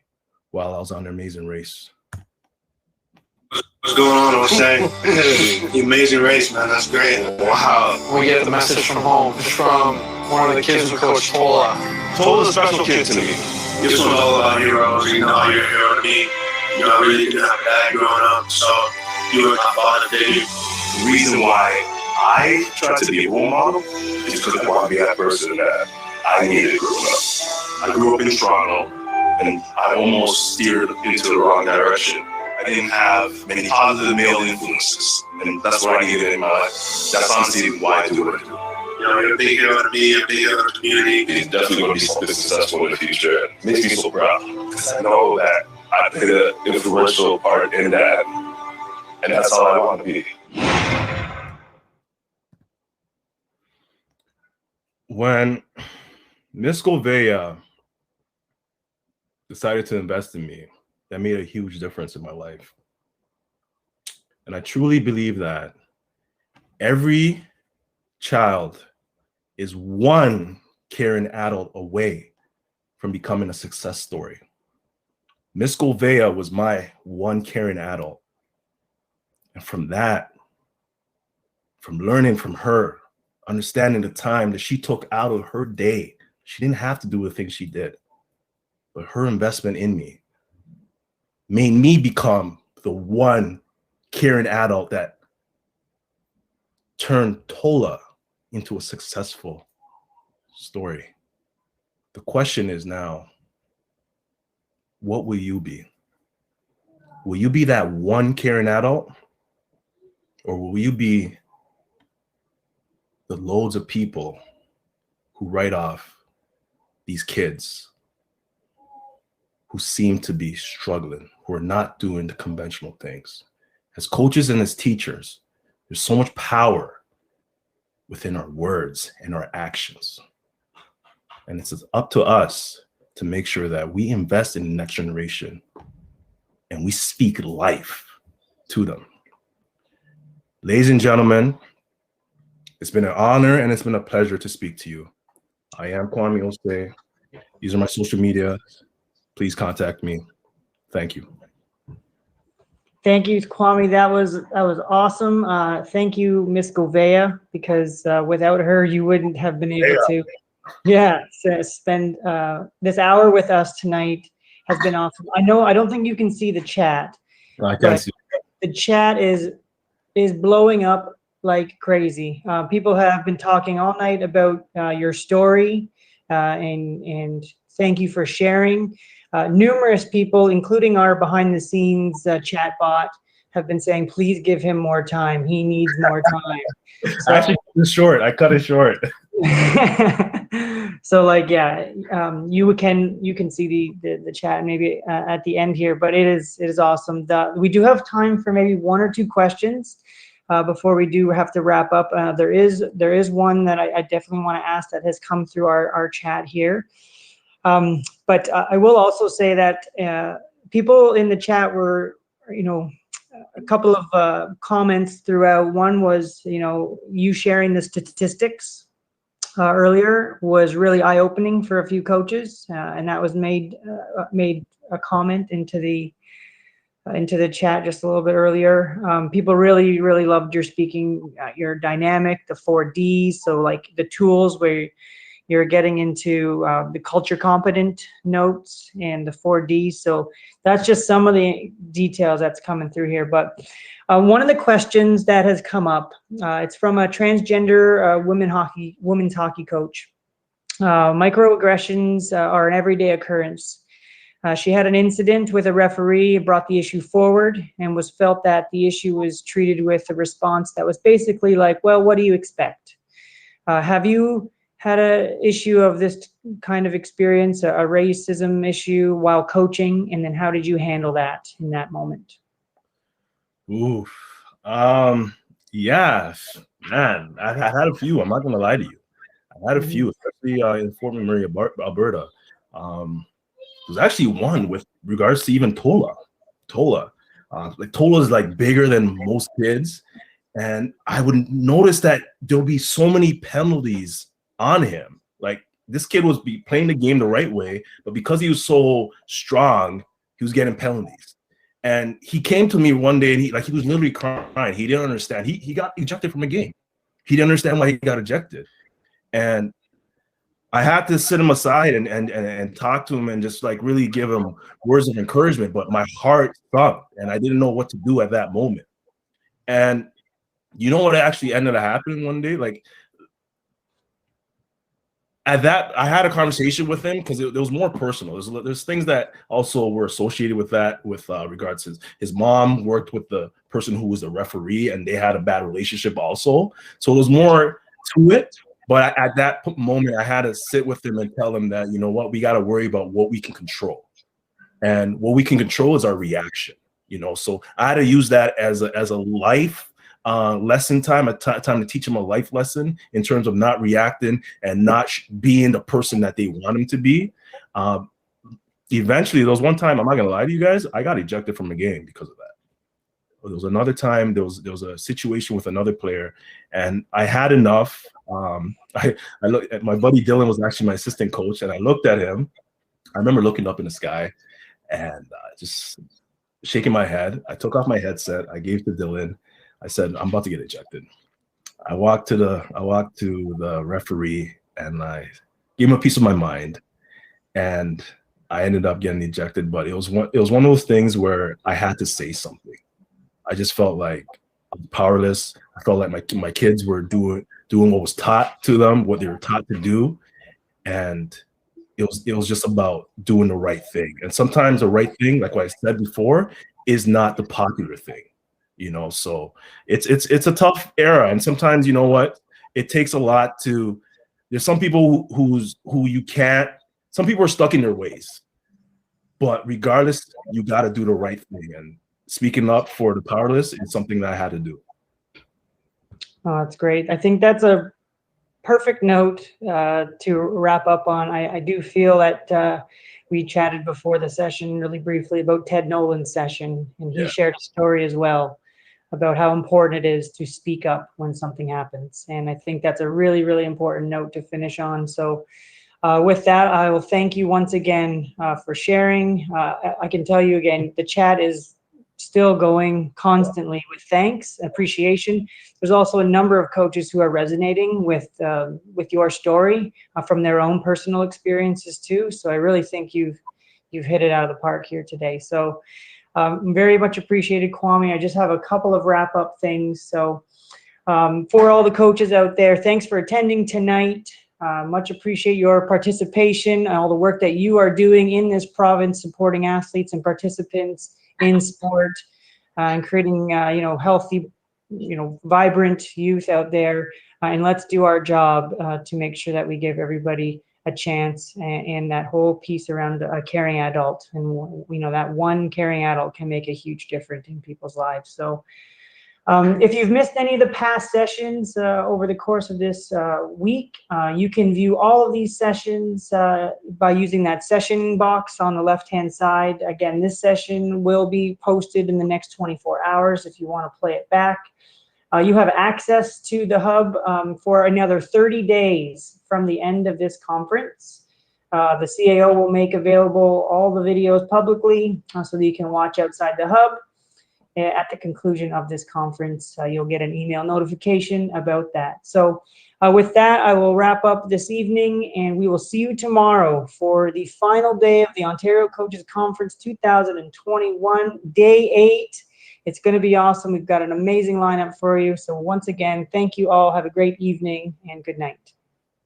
while I was on The Amazing Race. What's going on, Jose? The Amazing Race, man. That's great. Wow. We get the message from home. It's from one of the kids who coached Tola. Tola's a special kid to me. This one's all about heroes. You know, you're a hero to me. You know, I really didn't have a dad growing up, so you were my father figure. The reason why I try to be a role model is because I want to be that person that I needed growing up. I grew up in Toronto, and I almost steered into the wrong direction. I didn't have many positive male influences, and that's what I needed in my life. That's honestly why I do what I do. You know, you're a big hero to me, you're a big hero to the community. He's definitely going to be something successful in the future. It makes me so proud, because I know that I played an influential part in that, and that's all I want to be. When Miss Gouveia decided to invest in me, that made a huge difference in my life. And I truly believe that every child is one caring adult away from becoming a success story. Miss Gouveia was my one caring adult. And from that, from learning from her, understanding the time that she took out of her day, she didn't have to do the things she did, but her investment in me made me become the one caring adult that turned Tola into a successful story. The question is now, what will you be? Will you be that one caring adult? Or will you be the loads of people who write off these kids who seem to be struggling, who are not doing the conventional things? As coaches and as teachers, there's so much power within our words and our actions. And it's up to us to make sure that we invest in the next generation and we speak life to them. Ladies and gentlemen, it's been an honor and it's been a pleasure to speak to you. I am Kwame Ose. These are my social media. Please contact me. Thank you. Thank you, Kwame. That was awesome. Thank you, Miss Gouveia, because without her, you wouldn't have been able to spend this hour with us tonight. Has been awesome. I don't think you can see the chat. I can't see. The chat is blowing up like crazy. People have been talking all night about your story, and thank you for sharing. Numerous people, including our behind-the-scenes chat bot, have been saying, please give him more time. He needs more time. So, Actually, I cut it short. So you can see the chat maybe at the end here, but it is awesome. We do have time for maybe one or two questions before we do have to wrap up. There is one that I definitely want to ask that has come through our chat here. But I will also say that people in the chat were, a couple of comments throughout. One was, you sharing the statistics earlier was really eye-opening for a few coaches, and that was made a comment into the chat just a little bit earlier. People really, really loved your speaking, your dynamic, the 4 Ds. So like the tools where you're getting into the culture competent notes and the 4Ds. So that's just some of the details that's coming through here. But one of the questions that has come up, it's from a transgender women's hockey coach. Microaggressions are an everyday occurrence. She had an incident with a referee, brought the issue forward, and was felt that the issue was treated with a response that was basically like, well, what do you expect? Have you had an issue of this kind of experience, a racism issue while coaching? And then how did you handle that in that moment? Oof. Yeah, man, I had a few. I'm not going to lie to you. I had a few, especially in Fort McMurray, Alberta. There's actually one with regards to even Tola. Like Tola is like bigger than most kids, and I would notice that there'll be so many penalties on him. Like this kid was playing the game the right way, but because he was so strong, he was getting penalties. And he came to me one day and he was literally crying. He didn't understand. He got ejected from a game. He didn't understand why he got ejected. And I had to sit him aside and talk to him and just like really give him words of encouragement. But my heart sunk and I didn't know what to do at that moment. And you know what actually ended up happening one day? Like at that, I had a conversation with him because it was more personal. There's things that also were associated with that, with regards to his mom worked with the person who was the referee and they had a bad relationship also. So there was more to it. But at that moment, I had to sit with him and tell him that, you know what, we got to worry about what we can control. And what we can control is our reaction, you know. So I had to use that as a life lesson time, time to teach him a life lesson in terms of not reacting and not being the person that they want him to be. Eventually, there was one time, I'm not going to lie to you guys, I got ejected from the game because of that. There was another time, there was a situation with another player, and I had enough. I looked at my buddy Dylan was actually my assistant coach, and I looked at him. I remember looking up in the sky and just shaking my head. I took off my headset. I gave to Dylan. I said, "I'm about to get ejected." I walked to the referee and I gave him a piece of my mind, and I ended up getting ejected. But it was one of those things where I had to say something. I just felt like I was powerless. I felt like my kids were doing what was taught to them, what they were taught to do, and it was just about doing the right thing. And sometimes the right thing, like what I said before, is not the popular thing, you know. So it's a tough era, and sometimes, you know what, it takes a lot to. There's some people who you can't. Some people are stuck in their ways, but regardless, you got to do the right thing. And speaking up for the powerless is something that I had to do. Oh, that's great. I think that's a perfect note to wrap up on. I do feel that we chatted before the session really briefly about Ted Nolan's session, and he shared a story as well about how important it is to speak up when something happens. And I think that's a really, really important note to finish on. So with that, I will thank you once again for sharing. I can tell you again, the chat is still going constantly with thanks, appreciation. There's also a number of coaches who are resonating with your story from their own personal experiences too. So I really think you've hit it out of the park here today. So very much appreciated, Kwame. I just have a couple of wrap up things. So for all the coaches out there, thanks for attending tonight. Much appreciate your participation and all the work that you are doing in this province, supporting athletes and participants in sport and creating, healthy, vibrant youth out there. And let's do our job to make sure that we give everybody a chance, and that whole piece around a caring adult. And we know that one caring adult can make a huge difference in people's lives. So if you've missed any of the past sessions over the course of this week, you can view all of these sessions by using that session box on the left-hand side. Again, this session will be posted in the next 24 hours if you want to play it back. You have access to the hub for another 30 days from the end of this conference. The CAO will make available all the videos publicly so that you can watch outside the hub. at the conclusion of this conference. You'll get an email notification about that. So with that, I will wrap up this evening, and we will see you tomorrow for the final day of the Ontario Coaches Conference 2021, Day 8. It's going to be awesome. We've got an amazing lineup for you. So once again, thank you all. Have a great evening and good night.